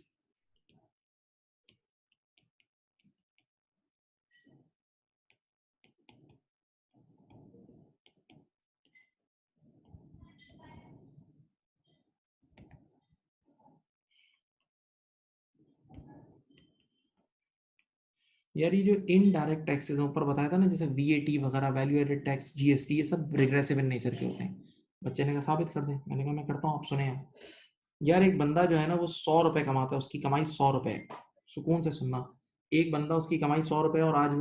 यार, ये जो इनडायरेक्ट टैक्सेस ऊपर बताया था ना, जैसे वीएटी वगैरह, वैल्यू एडेड टैक्स, जीएसटी, ये सब रिग्रेसिव इन नेचर के होते हैं। बच्चे ने कहा साबित कर दें, मैंने कहा मैं करता हूँ, आप सुने आप। यार एक बंदा जो है ना वो 100 रुपए कमाता है, उसकी कमाई 100 रुपए है। सुकून से सुनना, एक बंदा उसकी कमाई 100 रुपए और आज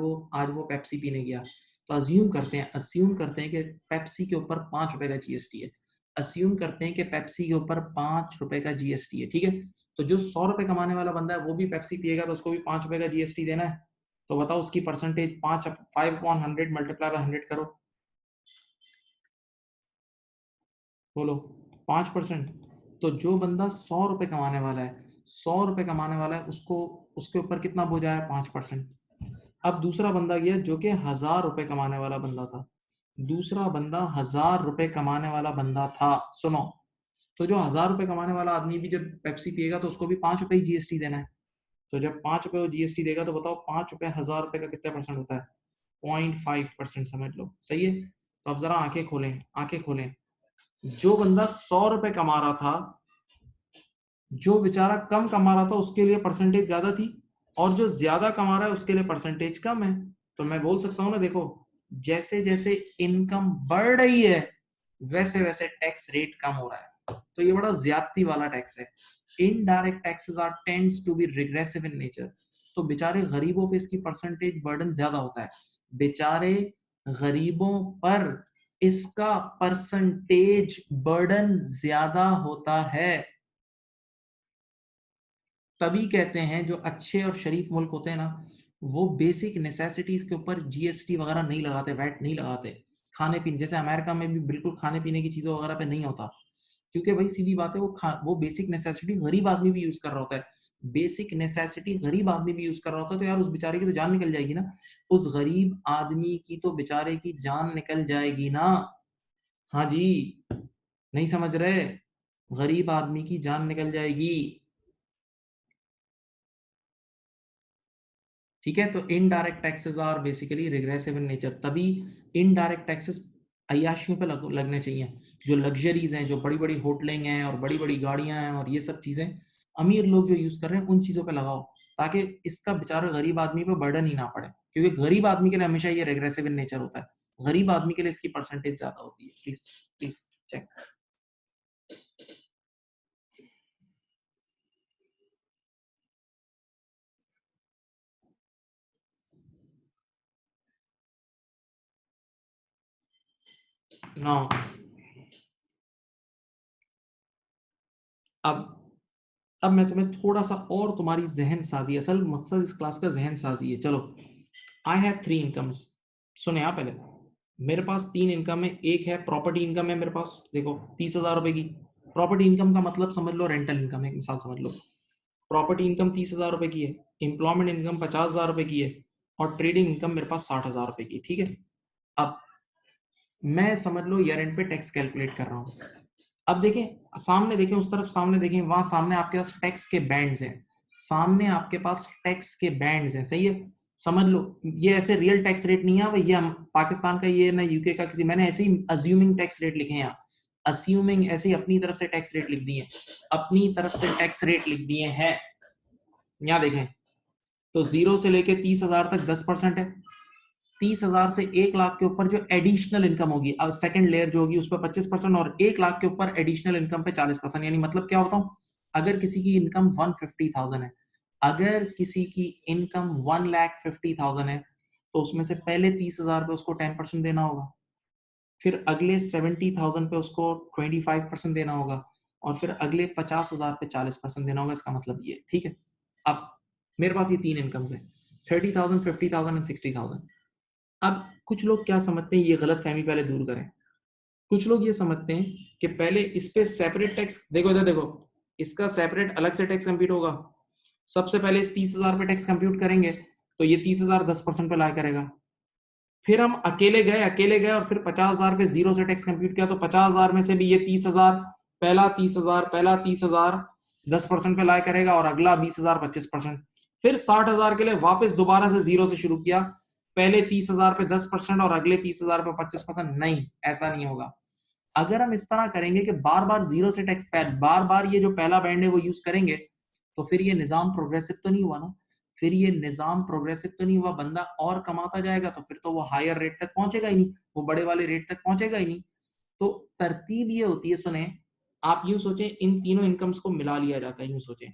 वो पेप्सी पीने गया, तो अज्यूम करते हैं कि पेप्सी के ऊपर 5 रुपए का जीएसटी है। अज्यूम करते हैं कि पेप्सी के ऊपर 5 रुपए का जीएसटी है, ठीक है। तो जो 100 रुपए कमाने वाला बंदा है वो भी पेप्सी पिएगा तो उसको भी 5 रुपए का जीएसटी देना है। तो बताओ उसकी परसेंटेज 5/100 मल्टीप्लाई बाय 100 करो, बोलो 5%। तो जो बंदा 100 रुपए कमाने वाला है, 100 रुपए कमाने वाला है, उसको उसके ऊपर कितना बोझ आया, 5%। अब दूसरा बंदा गया जो कि 1000 रुपए कमाने वाला बंदा था, दूसरा बंदा 1000 रुपए कमाने वाला बंदा था, सुनो। तो जो 1000 रुपए कमाने वाला आदमी भी जब पेप्सी पिएगा तो उसको भी 5 रुपए ही जीएसटी देना है। तो जब 5 रुपए वो जीएसटी देगा तो बताओ 5 रुपए 1000 रुपए का कितना परसेंट होता है, 0.5% समझ लो, सही है। तो अब जरा आंखें खोलें, आंखें खोलें। जो बंदा 100 रुपए कमा रहा था, जो बेचारा कम कमा रहा था उसके लिए परसेंटेज ज्यादा थी, और जो ज्यादा कमा रहा है उसके लिए परसेंटेज कम है। तो मैं बोल सकता हूं ना, देखो जैसे जैसे इनकम बढ़ रही है वैसे वैसे टैक्स रेट कम हो रहा है। तो ये बड़ा ज्यादती वाला टैक्स है। Indirect taxes are tends to be regressive in nature. तो बेचारे गरीबों पे इसकी परसेंटेज बर्डन ज्यादा होता है, बेचारे गरीबों पर इसका परसेंटेज बर्डन ज्यादा होता है। तभी कहते हैं जो अच्छे और शरीफ मुल्क होते हैं ना, वो बेसिक नेसेसिटीज के ऊपर जीएसटी वगैरह नहीं लगाते, वैट नहीं लगाते। खाने पीने, जैसे अमेरिका में भी बिल्कुल खाने पीने की चीजों वगैरह पे नहीं होता, क्योंकि भाई सीधी बात है, वो बेसिक नेसेसिटी गरीब आदमी भी यूज कर रहा होता है। बेसिक नेसेसिटी गरीब आदमी भी यूज कर रहा होता है, तो यार उस बेचारे की तो जान निकल जाएगी ना, उस गरीब आदमी की तो बेचारे की जान निकल जाएगी ना। हाँ जी, नहीं समझ रहे, गरीब आदमी की जान निकल जाएगी। ठीक है, तो indirect taxes are basically regressive in nature. तभी इनडायरेक्ट टैक्सेस अय्याशियों पे लगने चाहिए। जो लग्जरीज हैं, जो बड़ी बड़ी होटलिंग हैं और बड़ी बड़ी गाड़ियां हैं और ये सब चीजें अमीर लोग जो यूज कर रहे हैं उन चीजों पे लगाओ, ताकि इसका बेचारा गरीब आदमी पे बर्डन ही ना पड़े, क्योंकि गरीब आदमी के लिए हमेशा ये रिग्रेसिव इन नेचर होता है, गरीब आदमी के लिए इसकी परसेंटेज ज्यादा होती है। Please please check. नो, अब मैं तुम्हें थोड़ा सा और तुम्हारी जहन साजी, असल मकसद इस क्लास का जहन साजी है। चलो, आई हैव 3 इनकम्स। सुने आप पहले, मेरे पास 3 इनकम है। एक है प्रॉपर्टी इनकम है मेरे पास, देखो 30,000 रुपए की। प्रॉपर्टी इनकम का मतलब समझ लो रेंटल इनकम है, एक मिसाल समझ लो। प्रॉपर्टी इनकम 30,000 रुपए की है, एम्प्लॉयमेंट इनकम 50,000 रुपए की है, और ट्रेडिंग इनकम मेरे पास 60,000 रुपए की, ठीक है। अब मैं समझ लो ईयर एंड पे टैक्स कैलकुलेट कर रहा हूँ। अब देखें सामने, देखें उस तरफ सामने, देखें वहां सामने आपके पास टैक्स के बैंड्स हैं, सामने आपके पास टैक्स के बैंड्स हैं, सही है। समझ लो ये ऐसे रियल टैक्स रेट नहीं है भाई, ये हम पाकिस्तान का, ये ना यूके का, किसी, मैंने ऐसे ही अज्यूमिंग टैक्स रेट लिखे हैं यहाँ। अज्यूमिंग ऐसे ही अपनी तरफ से टैक्स रेट लिख दिए, अपनी तरफ से टैक्स रेट लिख दिए हैं। यहाँ देखें, तो 0 से लेके 30,000 तक 10% है। 30,000 से 1 लाख के ऊपर जो एडिशनल इनकम होगी, अब सेकंड लेयर जो होगी उस पर 25%, और 1 लाख के ऊपर एडिशनल इनकम पे 40%। यानी मतलब क्या होता हूँ, अगर किसी की इनकम 150,000 है, अगर किसी की इनकम 1,50,000 है, तो उसमें से पहले 30,000 पे उसको 10% देना होगा। फिर अगले 70,000 पे उसको 25% देना होगा और फिर अगले 50,000 पे 40% देना होगा। इसका मतलब ये, ठीक है। अब मेरे पास ये 3 इनकम्स हैं, 30,000, 50,000 एंड 60,000। अब कुछ लोग क्या समझते हैं, ये गलतफहमी पहले दूर करें। कुछ लोग ये समझते हैं कि पहले इस पे सेपरेट टैक्स, देखो इधर देखो, इसका सेपरेट अलग से टैक्स कंप्यूट होगा। सबसे पहले इस 30,000 पे टैक्स कंप्यूट करेंगे तो ये 30,000 10% पे ला करेगा। फिर हम अकेले गए और फिर 50,000 पे जीरो से टैक्स कंप्यूट किया तो 50,000 में से भी ये 30,000, पहला 30,000 10% पे लाया करेगा और अगला 20,000 25%। फिर 60,000 के लिए वापस दोबारा से जीरो से शुरू किया, पहले 30,000 पे 10% और अगले 30,000 पे 25%। नहीं, ऐसा नहीं होगा। अगर हम इस तरह करेंगे कि बार बार जीरो से टैक्स, बार बार ये जो पहला बैंड है वो यूज करेंगे, तो फिर ये निजाम प्रोग्रेसिव तो नहीं हुआ ना। फिर ये निजाम प्रोग्रेसिव तो नहीं हुआ, बंदा और कमाता जाएगा तो फिर तो वो हायर रेट तक पहुंचेगा ही नहीं, वो बड़े वाले रेट तक पहुंचेगा ही नहीं। तो तरतीब ये होती है, सुने, आप यूं सोचें, इन तीनों इनकम्स को मिला लिया जाता है, यूं सोचें,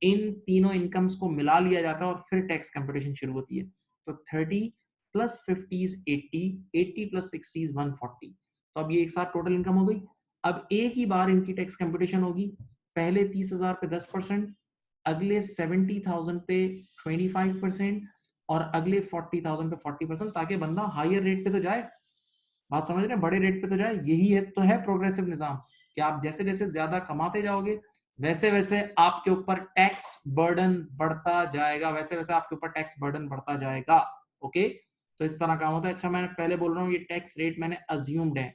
इन तीनों इनकम्स को मिला लिया जाता है और फिर टैक्स कंपटीशन शुरू होती है। तो 30 प्लस 50 इज 80, 80 प्लस 60 इज 140। तो अब ये एक साथ टोटल इनकम हो गई। अब एक ही बार इनकी टैक्स कंपटीशन होगी, पहले 30,000 पे 10%, अगले 70,000 पे 25% और अगले 40,000 पे 40%, ताकि बंदा हायर रेट पे तो जाए। बात समझ रहे हैं, बड़े रेट पे तो जाए। यही है तो है प्रोग्रेसिव निजाम, कि आप जैसे जैसे ज्यादा कमाते जाओगे वैसे वैसे आपके ऊपर टैक्स बर्डन बढ़ता जाएगा, वैसे वैसे आपके ऊपर टैक्स बर्डन बढ़ता जाएगा। ओके, तो इस तरह काम होता है। अच्छा, मैं पहले बोल रहा हूँ ये टैक्स रेट मैंने अज्यूम्ड है,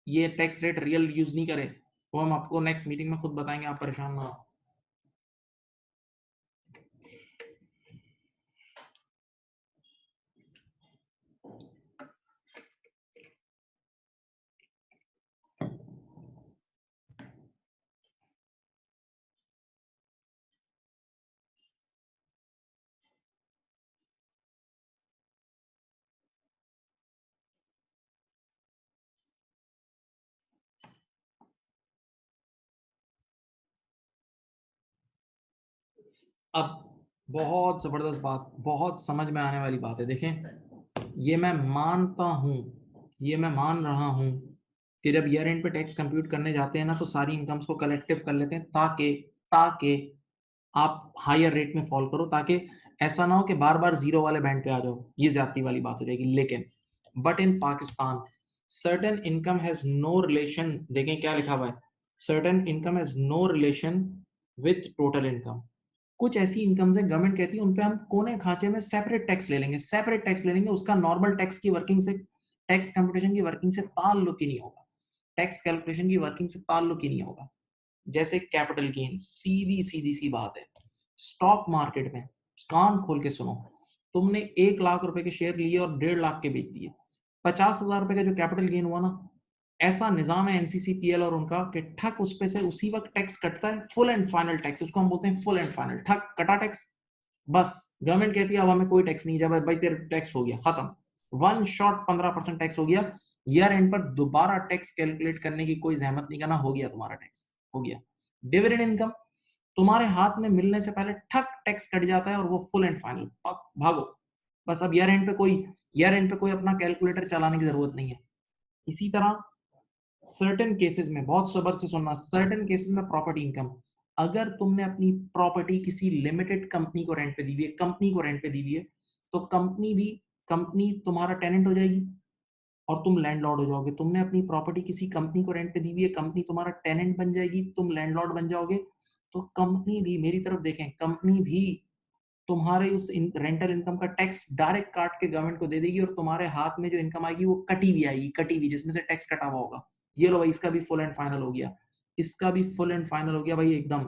ये टैक्स रेट रियल यूज नहीं करे, वो हम आपको नेक्स्ट मीटिंग में खुद बताएंगे, आप परेशान ना हो। अब बहुत जबरदस्त बात, बहुत समझ में आने वाली बात है। देखें, ये मैं मानता हूं, ये मैं मान रहा हूं कि जब ईयर एंड पे टैक्स कंप्यूट करने जाते हैं ना, तो सारी इनकम्स को कलेक्टिव कर लेते हैं, ताकि ताकि आप हायर रेट में फॉल करो, ताकि ऐसा ना हो कि बार बार जीरो वाले बैंड पे आ जाओ, ये ज्यादती वाली बात हो जाएगी। लेकिन but in Pakistan certain income has no relation, देखें क्या लिखा हुआ है, certain income has no relation with total income. कुछ ऐसी इनकम्स है गवर्नमेंट कहती है उन पे हम कोने खांचे में सेपरेट टैक्स ले लेंगे, सेपरेट टैक्स ले लेंगे, उसका नॉर्मल टैक्स की वर्किंग से, टैक्स कंपटीशन की वर्किंग से ताल्लुक ही नहीं होगा, टैक्स कैलकुलेशन की वर्किंग से ताल्लुक ही नहीं होगा। जैसे कैपिटल गेन, सीधी सीधी सी बात है, स्टॉक मार्केट में, कान खोल के सुनो, तुमने 1 लाख रुपए के शेयर लिए और 1.5 लाख के बेच दिए, 50,000 रुपए का जो कैपिटल गेन हुआ ना, ऐसा निजाम है एनसीसीपीएल और उनका कि ठक उस पे से उसी वक्त टैक्स कटता है, फुल एंड फाइनल टैक्स, उसको हम बोलते हैं फुल एंड फाइनल, ठक कटा टैक्स, बस। गवर्नमेंट कहती है अब हमें कोई टैक्स नहीं, जब भाई तेरे टैक्स हो गया खत्म, वन शॉट 15% टैक्स हो गया, ईयर एंड पर दोबारा टैक्स कैलकुलेट करने की कोई जहमत नहीं करना, हो गया तुम्हारा टैक्स, हो गया। डिविडेंड इनकम तुम्हारे हाथ में मिलने से पहले ठक टैक्स कट जाता है और वो फुल एंड फाइनल, भागो बस। अब ईयर एंड पे कोई अपना कैलकुलेटर चलाने की जरूरत नहीं है। इसी तरह सर्टेन केसेस में, बहुत सबर से सुनना, सर्टेन केसेस में प्रॉपर्टी इनकम, अगर तुमने अपनी प्रॉपर्टी किसी लिमिटेड कंपनी को रेंट पे दी हुई है, कंपनी को रेंट पे दी हुई है, तो कंपनी तुम्हारा टेनेंट हो जाएगी और तुम लैंडलॉर्ड हो जाओगे। तुमने अपनी प्रॉपर्टी किसी कंपनी को रेंट पे दी हुई है, कंपनी तुम्हारा टेनेंट बन जाएगी, तुम लैंडलॉर्ड बन जाओगे। तो कंपनी भी, मेरी तरफ देखें, कंपनी भी तुम्हारे उस रेंटल इनकम का टैक्स डायरेक्ट काट के गवर्नमेंट को दे देगी और तुम्हारे हाथ में जो इनकम आएगी वो कटी हुई आएगी, कटी हुई, जिसमें से टैक्स कटा हुआ होगा। ये लो भाई, इसका भी फुल एंड फाइनल हो गया, इसका भी फुल एंड फाइनल हो गया भाई एकदम।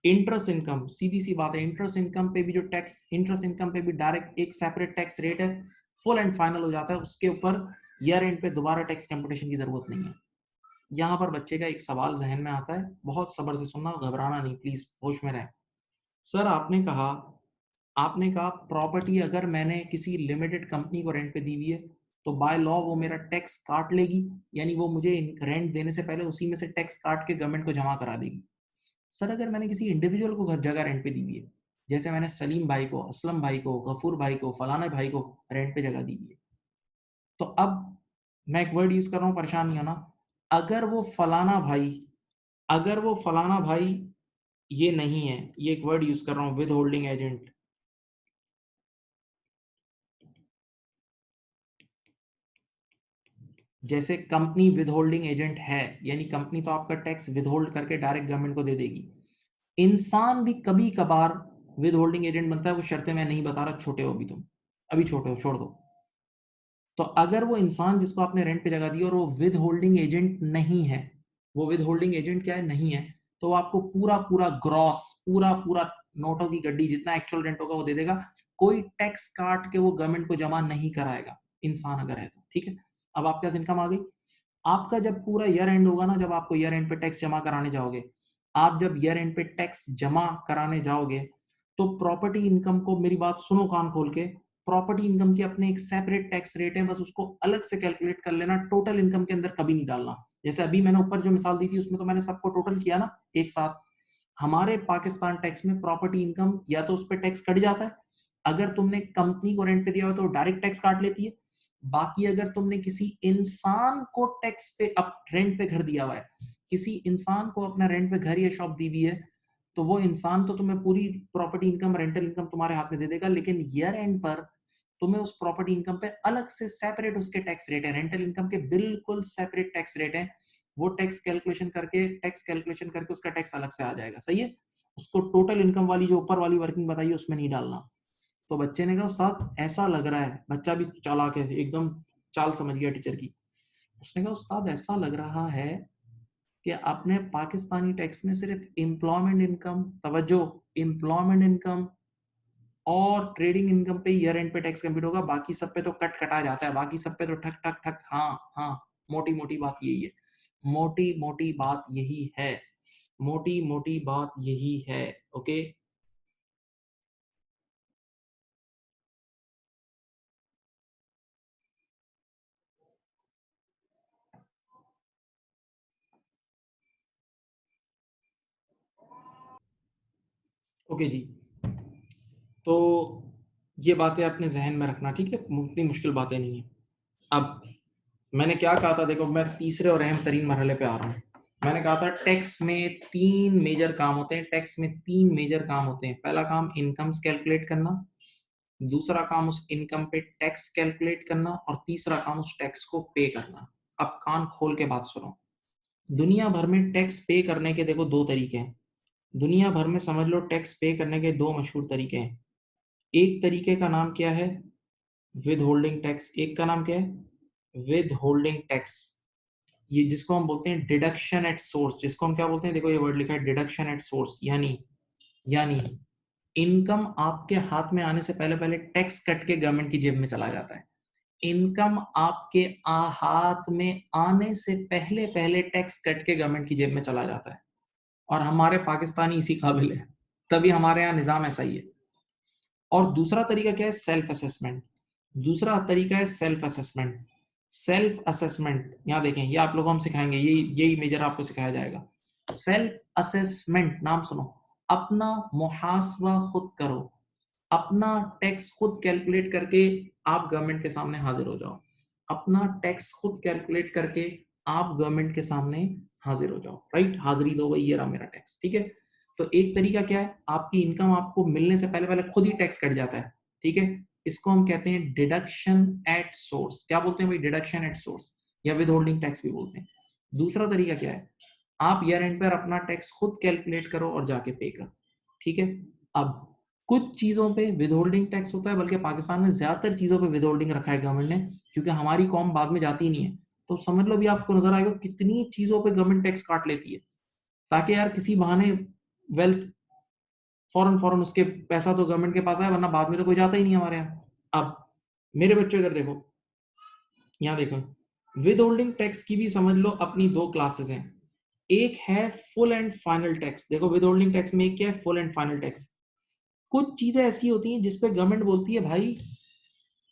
इंटरेस्ट इनकम, सीधी सी बात है, इंटरेस्ट इनकम पे भी जो टैक्स, इंटरेस्ट इनकम पे भी डायरेक्ट एक सेपरेट टैक्स रेट है, फुल एंड फाइनल हो जाता है, उसके ऊपर ईयर एंड पे दोबारा टैक्स कंपटीशन की जरूरत नहीं है। यहाँ पर बच्चे का एक सवाल जहन में आता है, बहुत सब्र से सुनना, घबराना नहीं, प्लीज होश में रहे। सर आपने कहा प्रॉपर्टी अगर मैंने किसी लिमिटेड कंपनी को रेंट पे दी हुई है तो बाय लॉ वो मेरा टैक्स काट लेगी, यानी वो मुझे रेंट देने से पहले उसी में से टैक्स काट के गवर्नमेंट को जमा करा देगी। सर अगर मैंने किसी इंडिविजुअल को घर जगह रेंट पे दी हुई है, जैसे मैंने सलीम भाई को, असलम भाई को, गफूर भाई को, फलाना भाई को रेंट पे जगह दी हुई है, तो अब मैं एक वर्ड यूज कर रहा हूं, परेशान नहीं होना। अगर वो फलाना भाई अगर वो फलाना भाई ये नहीं है, ये एक वर्ड यूज कर रहा हूं, विद होल्डिंग एजेंट। जैसे कंपनी विद होल्डिंग एजेंट है, यानी कंपनी तो आपका टैक्स विद होल्ड करके डायरेक्ट गवर्नमेंट को दे देगी। इंसान भी कभी कभार विद होल्डिंग एजेंट बनता है, वो शर्तें मैं नहीं बता रहा, छोटे हो अभी तुम, अभी छोटे हो, छोड़ दो। तो अगर वो इंसान जिसको आपने रेंट पे जगह दी और वो विद होल्डिंग एजेंट नहीं है, वो विद होल्डिंग एजेंट क्या है, नहीं है, तो वो आपको पूरा पूरा ग्रॉस, पूरा पूरा नोटों की गड्डी जितना एक्चुअल रेंट होगा वो दे देगा। कोई टैक्स काट के वो गवर्नमेंट को जमा नहीं कराएगा, इंसान अगर है तो। ठीक है, अब आपके पास इनकम आ गई। आपका जब पूरा ईयर एंड होगा ना, जब आपको ईयर एंड पे टैक्स जमा कराने जाओगे, आप जब ईयर एंड पे टैक्स जमा कराने जाओगे, तो प्रॉपर्टी इनकम को, मेरी बात सुनो कान खोल के, प्रॉपर्टी इनकम के अपने एक सेपरेट टैक्स रेट है, बस उसको अलग से कैलकुलेट कर लेना, टोटल इनकम के अंदर कभी नहीं डालना। जैसे अभी मैंने ऊपर जो मिसाल दी थी उसमें तो मैंने सबको टोटल किया ना एक साथ। हमारे पाकिस्तान टैक्स में प्रॉपर्टी इनकम या तो उस पर टैक्स कट जाता है, अगर तुमने कंपनी को रेंट पे दिया हो तो डायरेक्ट टैक्स काट लेती है। बाकी अगर तुमने किसी इंसान को टैक्स पे अप रेंट पे घर दिया हुआ है, किसी इंसान को अपना रेंट पे घर या शॉप दी हुई है, तो वो इंसान तो तुम्हें पूरी प्रॉपर्टी इनकम, रेंटल इनकम तुम्हारे हाथ में दे देगा, लेकिन ईयर एंड पर तुम्हें उस प्रॉपर्टी इनकम पे अलग से सेपरेट उसके टैक्स रेट है, रेंटल इनकम के बिल्कुल सेपरेट टैक्स रेट है। वो टैक्स कैलकुलेशन करके उसका टैक्स अलग से आ जाएगा, सही है। उसको टोटल इनकम वाली जो ऊपर वाली वर्किंग बताइए उसमें नहीं डालना। तो बच्चे ने कहा उस्ताद ऐसा लग रहा है, बच्चा भी चालाक है एकदम, चाल समझ गया टीचर की। उसने कहा उस्ताद ऐसा लग रहा है कि आपने पाकिस्तानी टैक्स में सिर्फ एम्प्लॉयमेंट इनकम, तवज्जो, एम्प्लॉयमेंट इनकम और ट्रेडिंग इनकम पे ईयर एंड पे टैक्स कंप्यूट होगा, बाकी सब पे तो कट कटा जाता है, बाकी सब पे तो ठक ठक ठक। हाँ हाँ, मोटी मोटी बात यही है, मोटी मोटी बात यही है, मोटी मोटी बात यही है। ओके, ओके जी। तो ये बातें अपने जहन में रखना, ठीक है, इतनी मुश्किल बातें नहीं है। अब मैंने क्या कहा था, देखो मैं तीसरे और अहम तरीन मरहले पे आ रहा हूँ। मैंने कहा था टैक्स में तीन मेजर काम होते हैं, टैक्स में तीन मेजर काम होते हैं। पहला काम इनकम्स कैलकुलेट करना, दूसरा काम उस इनकम पे टैक्स कैलकुलेट करना, और तीसरा काम उस टैक्स को पे करना। अब कान खोल के बात सुनो। दुनिया भर में टैक्स पे करने के देखो दो तरीके हैं। दुनिया भर में समझ लो टैक्स पे करने के दो मशहूर तरीके हैं। एक तरीके का नाम क्या है, विद होल्डिंग टैक्स। एक का नाम क्या है, विद होल्डिंग टैक्स। ये जिसको हम बोलते हैं डिडक्शन एट सोर्स, जिसको हम क्या बोलते हैं, देखो ये वर्ड लिखा है डिडक्शन एट सोर्स, यानी इनकम आपके हाथ में आने से पहले पहले टैक्स कट के गवर्नमेंट की जेब में चला जाता है। इनकम आपके हाथ में आने से पहले पहले टैक्स कट के गवर्नमेंट की जेब में चला जाता है। और हमारे पाकिस्तानी इसी काबिल है, तभी हमारे यहाँ निजाम ऐसा ही है। और दूसरा तरीका क्या है, सेल्फ असेसमेंट। दूसरा तरीका है सेल्फ असेसमेंट। सेल्फ असेसमेंट यहाँ देखें, ये आप लोगों को हम सिखाएंगे, यही यही मेजर आपको सिखाया जाएगा। सेल्फ असेसमेंट, नाम सुनो। अपना मुहासबा खुद करो, अपना टैक्स खुद कैलकुलेट करके आप गवर्नमेंट के सामने हाजिर हो जाओ। अपना टैक्स खुद कैलकुलेट करके आप गवर्नमेंट के सामने हाजिर हो जाओ, राइट, हाजिरी दो भाई, ये रहा मेरा टैक्स, ठीक है। तो एक तरीका क्या है, आपकी इनकम आपको मिलने से पहले पहले खुद ही टैक्स कट जाता है, ठीक है। इसको हम कहते हैं डिडक्शन एट सोर्स। क्या बोलते हैं भाई, डिडक्शन एट सोर्स, या विद होल्डिंग टैक्स भी बोलते हैं। दूसरा तरीका क्या है, आप ईयर एंड पर अपना टैक्स खुद कैलकुलेट करो और जाके पे करो, ठीक है। अब कुछ चीजों पे विदहोल्डिंग टैक्स होता है, बल्कि पाकिस्तान में ज्यादातर चीजों पे विदहोल्डिंग रखा है गवर्नमेंट ने, क्योंकि हमारी कौम बाद में जाती नहीं है। तो समझ लो भी, आपको नजर आएगा कितनी चीजों पे गवर्नमेंट टैक्स काट लेती है, ताकि यार किसी बहाने वेल्थ फौरन फौरन उसके पैसा तो गवर्नमेंट के पास आए, वरना बाद में तो कोई जाता ही नहीं हमारे यहाँ। अब मेरे बच्चों इधर देखो, यहाँ देखो, विद होल्डिंग टैक्स की भी समझ लो अपनी दो क्लासेस हैं। एक है फुल एंड फाइनल टैक्स। देखो विद होल्डिंग टैक्स में एक क्या है, फुल एंड फाइनल टैक्स। कुछ चीजें ऐसी होती हैं जिसपे गवर्नमेंट बोलती है भाई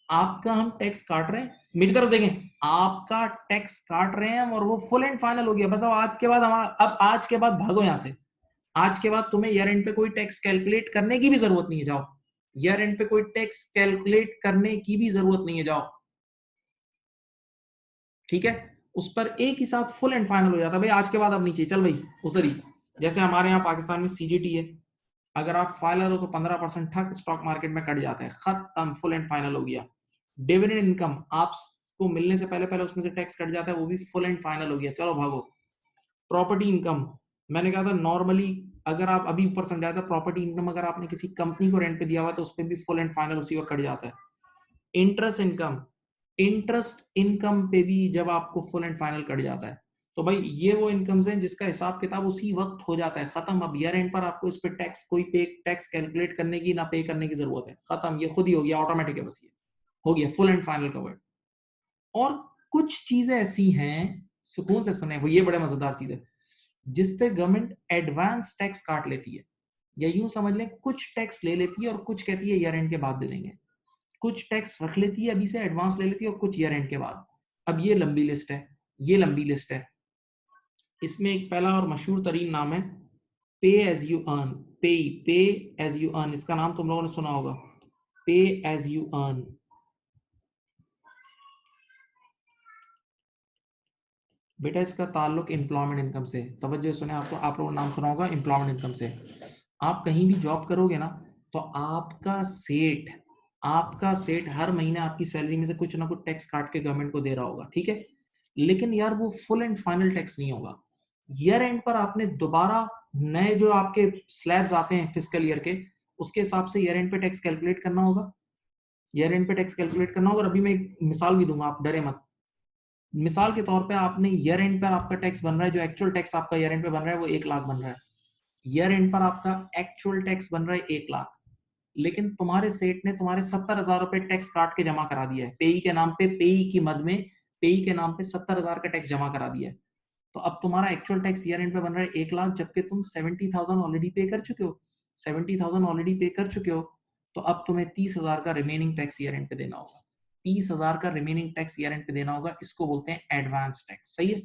आपका हम टैक्स काट रहे हैं, मेरी तरफ देखें, आपका टैक्स काट रहे हैं हम, और वो फुल एंड फाइनल हो गया, बस अब आज के बाद हमारा, अब आज के बाद भागो यहाँ से। आज के बाद तुम्हें ईयर एंड पे कोई टैक्स कैलकुलेट करने की भी जरूरत नहीं है, जाओ। ईयर एंड पे कोई टैक्स कैलकुलेट करने की भी जरूरत नहीं है, जाओ। ठीक है, उस पर एक ही साथ फुल एंड फाइनल हो जाता है, भाई आज के बाद अब नीचे चल भाई उधर ही। जैसे हमारे यहाँ पाकिस्तान में सीजीटी है, अगर आप फाइलर हो तो 15% ठक स्टॉक मार्केट में कट जाता है, खत्म, फुल एंड फाइनल हो गया। डिविडेंड इनकम आपको मिलने से पहले पहले उसमें से टैक्स कट जाता है, वो भी फुल एंड फाइनल हो गया, चलो भागो। प्रॉपर्टी इनकम, मैंने कहा था नॉर्मली अगर आप अभी ऊपर समझाया था, प्रॉपर्टी इनकम अगर आपने किसी कंपनी को रेंट पे दिया हुआ तो उस पर भी फुल एंड फाइनल उसी वक्त कट जाता है। इंटरेस्ट इनकम, इंटरेस्ट इनकम पे भी जब आपको फुल एंड फाइनल कट जाता है, तो भाई ये वो इनकम्स हैं जिसका हिसाब किताब उसी वक्त हो जाता है, खत्म। अब ईयर एंड पर आपको इस पे टैक्स कोई पे टैक्स कैलकुलेट करने की ना पे करने की जरूरत है, खत्म, ये खुद ही हो गया, ऑटोमेटिक है, बस ये हो गया फुल एंड फाइनल कवर्ड। और कुछ चीजें ऐसी हैं, सुकून से सुने, वो ये बड़े मजेदार चीज है, जिसपे गवर्नमेंट एडवांस टैक्स काट लेती है, या यूं समझ लें कुछ टैक्स ले लेती है और कुछ कहती है ईयर एंड के बाद दे देंगे, कुछ टैक्स रख लेती है अभी से एडवांस ले लेती है और कुछ ईयर एंड के बाद। अब ये लंबी लिस्ट है, ये लंबी लिस्ट है। इसमें एक पहला और मशहूर तरीन नाम है पे एज यू अर्न, पे एज यू अर्न, इसका नाम तुम लोगों ने सुना होगा, पे एज यू अर्न। बेटा इसका ताल्लुक एम्प्लॉयमेंट इनकम से, तवज्जो सुने, आपको आप लोगों ने नाम सुना होगा एम्प्लॉयमेंट इनकम से। आप कहीं भी जॉब करोगे ना, तो आपका सेठ हर महीने आपकी सैलरी में से कुछ ना कुछ टैक्स काट के गवर्नमेंट को दे रहा होगा, ठीक है, लेकिन यार वो फुल एंड फाइनल टैक्स नहीं होगा। ईयर एंड पर आपने दोबारा नए जो आपके स्लैब्स आते हैं फिस्कल ईयर के, उसके हिसाब से ईयर एंड पे टैक्स कैलकुलेट करना होगा, ईयर एंड पे टैक्स कैलकुलेट करना होगा। और अभी मैं एक मिसाल भी दूंगा, आप डरे मत। मिसाल के तौर पे आपने ईयर एंड पर आपका टैक्स बन रहा है, जो एक्चुअल टैक्स आपका ईयर एंड पे बन रहा है वो 1 लाख बन रहा है, ईयर एंड पर आपका एक्चुअल टैक्स बन रहा है 1 लाख, लेकिन तुम्हारे सेठ ने तुम्हारे 70,000 रुपए टैक्स काट के जमा करा दिया है, पेई के नाम पे, पेई की मद में पेई के नाम पे 70,000 का टैक्स जमा करा दिया है। तो अब तुम्हारा एक्चुअल टैक्स ईयर एंड पे बन रहा है 1 लाख, जबकि तुम 70,000 ऑलरेडी पे कर चुके हो, 70,000 ऑलरेडी पे कर चुके हो। तो अब तुम्हें 30,000 का रिमेनिंग टैक्स ईयर एंड पे देना होगा, 30,000 का रिमेनिंग टैक्स ईयर एंड पे देना होगा, इसको बोलते हैं एडवांस टैक्स, सही है।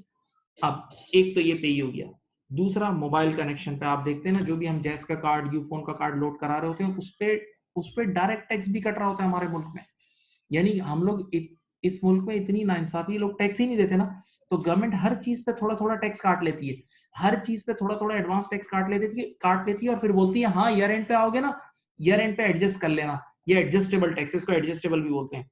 अब एक तो ये पे ही हो गया। दूसरा, मोबाइल कनेक्शन पे आप देखते हैं ना, जो भी हम जैस का कार्ड, यूफोन का कार्ड लोड करा रहे होते हैं, उस पे डायरेक्ट टैक्स भी कट रहा होता है हमारे मुल्क में। यानी हम लोग इस मुल्क में इतनी नाइंसाफी, लोग टैक्स ही नहीं देते ना, तो गवर्नमेंट हर चीज पे थोड़ा थोड़ा टैक्स काट लेती है, हर चीज पे थोड़ा थोड़ा एडवांस टैक्स काट लेती है और फिर बोलती है हाँ ईयर एंड पे आओगे ना, ईयर एंड पे एडजस्ट कर लेना। ये एडजस्टेबल टैक्सेस को एडजस्टेबल भी बोलते हैं,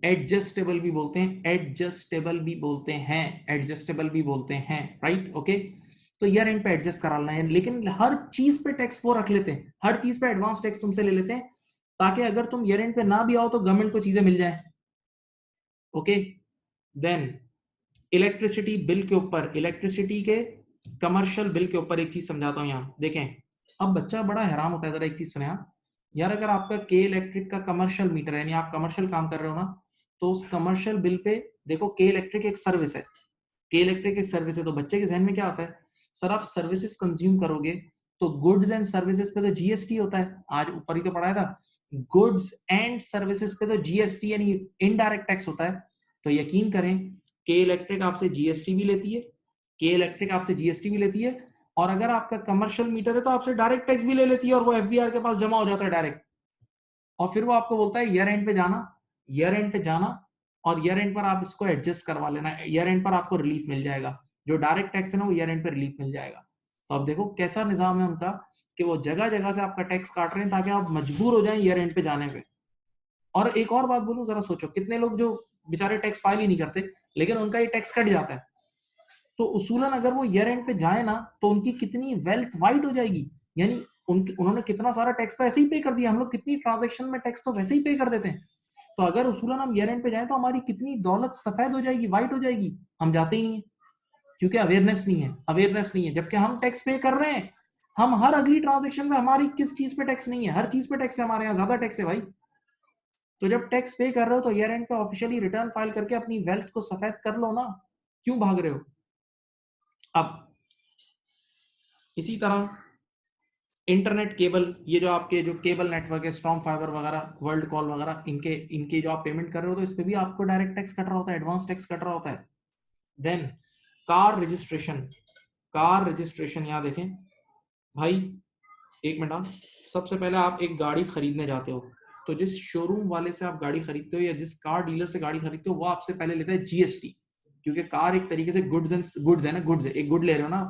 एडजस्टेबल भी बोलते हैं, एडजस्टेबल भी बोलते हैं, एडजस्टेबल भी बोलते हैं, राइट, ओके। तो ईयर एंड पे एडजस्ट कराना है, लेकिन हर चीज पे टैक्स वो रख लेते हैं, हर चीज पे एडवांस टैक्स तुमसे ले लेते हैं, ताकि अगर तुम ईयर एंड पे ना भी आओ तो गवर्नमेंट को चीजें मिल जाए, ओके। देन इलेक्ट्रिसिटी बिल के ऊपर, इलेक्ट्रिसिटी के कमर्शियल बिल के ऊपर एक चीज समझाता हूँ यहाँ देखें। अब बच्चा बड़ा हैरान होता है, जरा एक चीज सुने आप। यार अगर आपका के इलेक्ट्रिक का कमर्शियल मीटर है, यानी आप कमर्शियल काम कर रहे हो ना, तो उस कमर्शियल बिल पे देखो, के इलेक्ट्रिक एक सर्विस है, के इलेक्ट्रिक एक सर्विस है, तो बच्चे के जहन में क्या आता है, सर आप सर्विसेज कंज्यूम करोगे तो गुड्स एंड सर्विसेज पे तो जीएसटी होता है, आज ऊपर ही तो पढ़ाया था, गुड्स एंड सर्विसेज पे तो जीएसटी यानी इनडायरेक्ट टैक्स होता है। तो यकीन करें, के इलेक्ट्रिक आपसे जीएसटी भी लेती है, के इलेक्ट्रिक आपसे जीएसटी भी लेती है, और अगर आपका कमर्शियल मीटर है तो आपसे डायरेक्ट टैक्स भी ले लेती है, और वो एफबीआर के पास जमा हो जाता है डायरेक्ट। और फिर वो आपको बोलता है ईयर एंड पे जाना, ईयर एंड पे जाना, और ईयर एंड पर आप इसको एडजस्ट करवा लेना, ईयर एंड पर आपको रिलीफ मिल जाएगा, जो डायरेक्ट टैक्स है ना वो ईयर एंड पे रिलीफ मिल जाएगा। तो अब देखो कैसा निजाम है उनका, कि वो जगह जगह से आपका टैक्स काट रहे हैं ताकि आप मजबूर हो जाएं ईयर एंड पे जाने पे। और एक और बात बोलूं, जरा सोचो कितने लोग जो बेचारे टैक्स फाइल ही नहीं करते, लेकिन उनका ये टैक्स कट जाता है, तो उसूलन अगर वो ईयर एंड पे जाए ना, तो उनकी कितनी वेल्थ वाइट हो जाएगी, यानी उन्होंने कितना सारा टैक्स तो ऐसे ही पे कर दिया, हम लोग कितनी ट्रांजेक्शन में टैक्स तो वैसे ही पे कर देते हैं, तो अगर उसूलन हम ईयर एंड पे जाए तो हमारी कितनी दौलत सफेद हो जाएगी, वाइट हो जाएगी, हम जाते ही नहीं है, क्योंकि अवेयरनेस नहीं है, अवेयरनेस नहीं है, जबकि हम टैक्स पे कर रहे हैं, हम हर अगली ट्रांजेक्शन में, हमारी किस चीज पे टैक्स नहीं है, हर चीज पे टैक्स है, हमारे यहाँ ज्यादा टैक्स है भाई। तो जब टैक्स पे कर रहे हो तो ईयर एंड पे ऑफिशियली रिटर्न फाइल करके अपनी वेल्थ को सफेद कर लो ना, क्यों भाग रहे हो। अब इसी तरह इंटरनेट केबल, ये जो आपके जो केबल नेटवर्क है, स्ट्रॉन्ग फाइबर वगैरह, वर्ल्ड कॉल वगैरह, इनके इनके जो आप पेमेंट कर रहे हो तो इस पे भी आपको डायरेक्ट टैक्स कट रहा होता है, एडवांस टैक्स कट रहा होता है। Then car registration, car registration यहाँ देखें भाई, एक मिनट, सबसे पहले आप एक गाड़ी खरीदने जाते हो, तो जिस शोरूम वाले से आप गाड़ी खरीदते हो या जिस कार डीलर से गाड़ी खरीदते हो, वो आपसे पहले लेता है जीएसटी, क्योंकि कार एक तरीके से गुड्स है ना, गुड्स है, एक गुड ले रहे हो ना,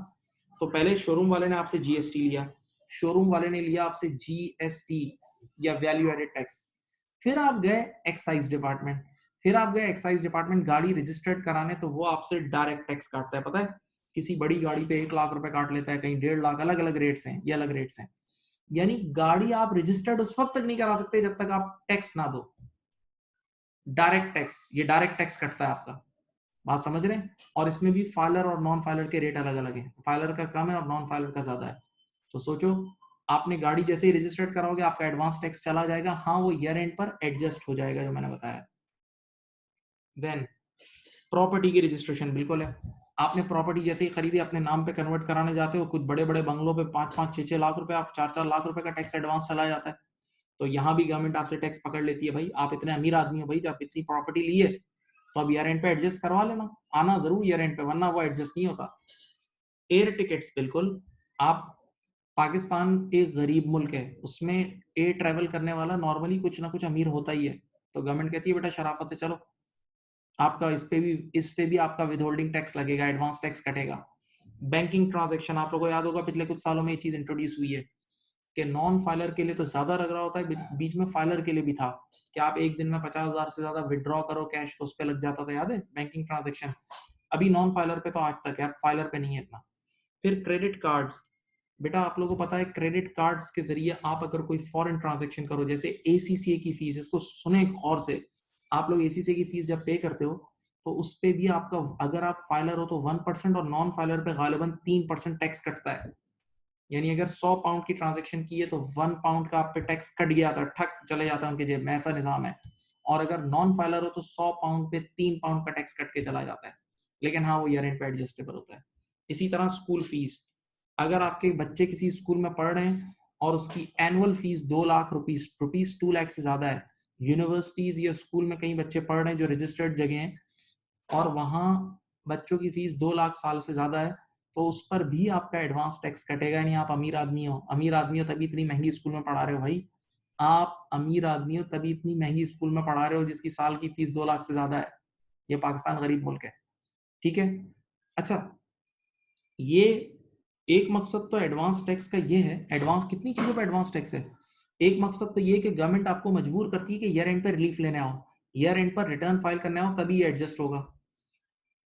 तो पहले शोरूम वाले ने आपसे जीएसटी लिया, शोरूम वाले ने लिया आपसे जीएसटी या वैल्यू एडेड टैक्स, फिर आप गए एक्साइज डिपार्टमेंट, फिर आप गए एक्साइज डिपार्टमेंट गाड़ी रजिस्टर्ड कराने, तो वो आपसे डायरेक्ट टैक्स काटता है, पता है, किसी बड़ी गाड़ी पे 1 लाख रुपए काट लेता है, कहीं 1.5 लाख, अलग अलग रेट्स हैं, ये अलग रेट्स हैं। यानी गाड़ी आप रजिस्टर्ड उस वक्त तक नहीं करा सकते जब तक आप टैक्स ना दो, डायरेक्ट टैक्स, ये डायरेक्ट टैक्स कटता है आपका, बात समझ रहे हैं। और इसमें भी फाइलर और नॉन फाइलर के रेट अलग अलग हैं, फाइलर का कम है और नॉन फाइलर का ज्यादा है। तो सोचो, आपने गाड़ी जैसे ही रजिस्टर्ड कराओगे आपका एडवांस टैक्स चला जाएगा, हाँ वो ईयर एंड पर एडजस्ट हो जाएगा जो मैंने बताया। देन प्रॉपर्टी की रजिस्ट्रेशन बिल्कुल है, आपने प्रॉपर्टी जैसे ही खरीदी अपने नाम पे कन्वर्ट कराने जाते हो, कुछ बड़े बड़े बंगलों पे 5-5, 6-6 लाख रुपए, आप 4-4 लाख रुपए का टैक्स एडवांस चला जाता है, तो यहाँ भी गवर्नमेंट आपसे टैक्स पकड़ लेती है, भाई आप इतने अमीर आदमी हो, भाई जब इतनी प्रॉपर्टी ली है तो अब ईयर एंड पे एडजस्ट करवा लेना, आना जरूर ईयर एंड पे, वरना वो एडजस्ट नहीं होता। एयर टिकट्स बिल्कुल, आप, पाकिस्तान एक गरीब मुल्क है, उसमें एयर ट्रेवल करने वाला नॉर्मली कुछ ना कुछ अमीर होता ही है, तो गवर्नमेंट कहती है बेटा शराफत से चलो, आपका इस पे भी आपका विदहोल्डिंग टैक्स लगेगा, एडवांस टैक्स कटेगा। बैंकिंग ट्रांजैक्शन, आप लोगों को याद होगा पिछले कुछ सालों में ये चीज इंट्रोड्यूस हुई है कि नॉन फाइलर के लिए तो ज्यादा लग रहा होता है, बीच में फाइलर के लिए भी था कि आप एक दिन में 50,000 से ज्यादा विड्रॉ करो कैश तो उस पर लग जाता था, याद है, बैंकिंग ट्रांजेक्शन। अभी नॉन फाइलर पे तो आज तक है, फाइलर पे नहीं है इतना। फिर क्रेडिट कार्ड्स, बेटा आप लोगों को पता है क्रेडिट कार्ड्स के जरिए आप अगर कोई फॉरेन ट्रांजेक्शन करो, जैसे एसीसीए की फीस, इसको सुने गौर से, आप लोग एसीसीए की फीस जब पे करते हो तो उस पे भी आपका, अगर आप फाइलर हो तो 1% और नॉन फाइलर पे गालिबन 3% टैक्स कटता है। यानी अगर 100 पाउंड की ट्रांजेक्शन की है तो 1 पाउंड का आप पे टैक्स कट गया था, ठक चले जाता है उनके जेब में, ऐसा निजाम है। और अगर नॉन फाइलर हो तो 100 पाउंड पे 3 पाउंड का टैक्स कट के चला जाता है, लेकिन हाँ वो ईयर एंड पे एडजस्टेबल होता है। इसी तरह स्कूल फीस, अगर आपके बच्चे किसी स्कूल में पढ़ रहे हैं और उसकी annual fees 2 lakh rupees 2 lakh से ज्यादा है, यूनिवर्सिटीज या स्कूल में कई बच्चे पढ़ रहे हैं जो रजिस्टर्ड जगह हैं, और वहां बच्चों की फीस 2 लाख साल से ज्यादा है, तो उस पर भी आपका एडवांस टैक्स कटेगा। नहीं, आप अमीर आदमी हो, अमीर आदमी हो तभी इतनी महंगी स्कूल में पढ़ा रहे हो भाई, आप अमीर आदमी हो तभी इतनी महंगी स्कूल में पढ़ा रहे हो जिसकी साल की फीस 2 लाख से ज्यादा है। ये पाकिस्तान गरीब मुल्क है, ठीक है। अच्छा, ये एक मकसद तो एडवांस टैक्स का ये है, एडवांस कितनी चीजों पर एडवांस टैक्स है। एक मकसद तो ये कि गवर्नमेंट आपको मजबूर करती है कि ईयर एंड पर रिलीफ लेने आओ, ईयर एंड पर रिटर्न फाइल करने आओ, तभी ये एडजस्ट होगा।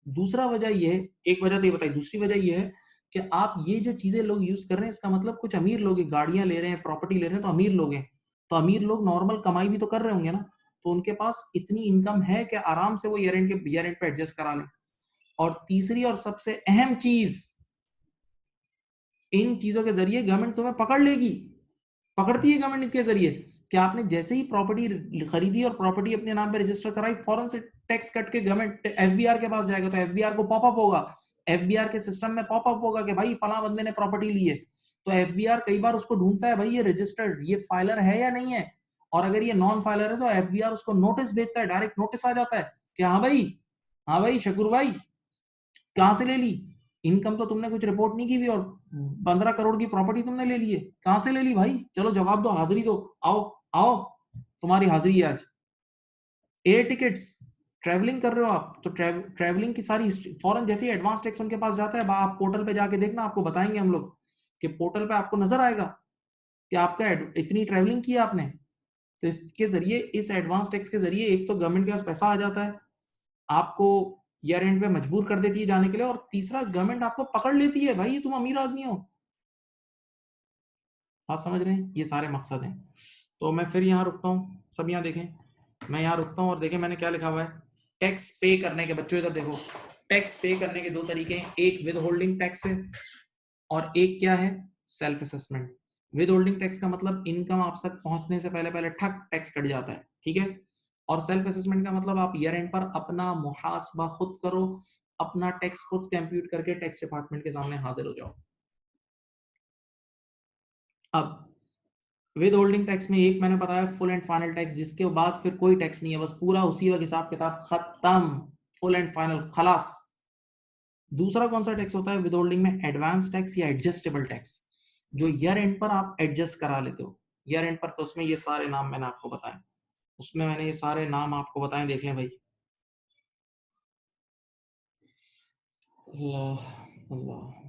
दूसरा वजह ये है, एक वजह तो ये बताई, दूसरी वजह ये है कि आप ये जो चीजें लोग यूज कर रहे हैं इसका मतलब कुछ अमीर लोग हैं, गाड़ियां ले रहे हैं, प्रॉपर्टी ले रहे हैं, तो अमीर लोग हैं, तो अमीर लोग नॉर्मल कमाई भी तो कर रहे होंगे ना, तो उनके पास इतनी इनकम है कि आराम से वो ईयर एंड पे एडजस्ट करा लें। और तीसरी और सबसे अहम चीज, इन चीजों के जरिए गवर्नमेंट तुम्हें पकड़ लेगी, पकड़ती है गवर्नमेंट के जरिए कि आपने जैसे ही प्रॉपर्टी खरीदी और प्रॉपर्टी अपने नाम पे रजिस्टर कराई, फौरन से टैक्स कट के गवर्नमेंट एफबीआर के पास जाएगा, तो एफबीआर को पॉपअप होगा, एफबीआर के सिस्टम में पॉपअप होगा कि भाई फला बंदे ने प्रॉपर्टी ली है, तो एफबीआर कई बार उसको ढूंढता है भाई ये रजिस्टर्ड, ये फाइलर है या नहीं है, और अगर ये नॉन फाइलर है तो एफबीआर उसको नोटिस भेजता है, डायरेक्ट नोटिस आ जाता है कि हाँ भाई, हाँ भाई शकूर भाई, कहां से ले ली, इनकम तो तुमने कुछ रिपोर्ट नहीं की हुई और 15 करोड़ की प्रॉपर्टी तुमने ले ली है, कहां से ले ली भाई, चलो जवाब दो, हाजिरी दो, आओ आओ, तुम्हारी हाजिरी है आज। एयर टिकट्स, ट्रैवलिंग कर रहे हो आप तो ट्रैवलिंग की सारी फॉरन जैसे ही एडवांस टैक्स उनके पास जाता है, आप पोर्टल पे जाके देखना, आपको बताएंगे हम लोग कि पोर्टल पे आपको नजर आएगा कि आपका इतनी ट्रैवलिंग की है आपने, तो इसके जरिए, इस एडवांस टैक्स के जरिए एक तो गवर्नमेंट के पास पैसा आ जाता है, आपको ईयर एंड पे मजबूर कर देती है जाने के लिए, और तीसरा गवर्नमेंट आपको पकड़ लेती है, भाई तुम अमीर आदमी हो। आप समझ रहे हैं, ये सारे मकसद हैं। तो मैं फिर यहाँ रुकता हूँ, सब यहाँ देखें, मैं यहाँ रुकता हूँ और देखें मैंने क्या लिखा हुआ है। टैक्स पे करने के, बच्चों इधर देखो, टैक्स पे करने के दो तरीके हैं, एक विद होल्डिंग टैक्स है और एक क्या है, self assessment. With holding tax का मतलब इनकम आप तक पहुंचने से पहले पहले ठक टैक्स कट जाता है, ठीक है। और सेल्फ असेसमेंट का मतलब आप ईयर एंड पर अपना मुहासबा खुद करो, अपना टैक्स खुद कंप्यूट करके टैक्स डिपार्टमेंट के सामने हाजिर हो जाओ। अब विद होल्डिंग टैक्स में एक मैंने बताया फुल एंड फाइनल टैक्स, जिसके बाद फिर कोई टैक्स नहीं है, बस पूरा उसी वक्त हिसाब किताब खत्म, फुल एंड फाइनल खलास। दूसरा कौन सा टैक्स होता है विद होल्डिंग में, एडवांस टैक्स या एडजस्टेबल टैक्स। जो ईयर एंड पर आप एडजस्ट करा लेते हो, ईयर एंड पर, तो उसमें ये सारे नाम मैंने आपको बताए, उसमें मैंने ये सारे नाम आपको बताए, देख लें भाई। अल्लाह अल्लाह।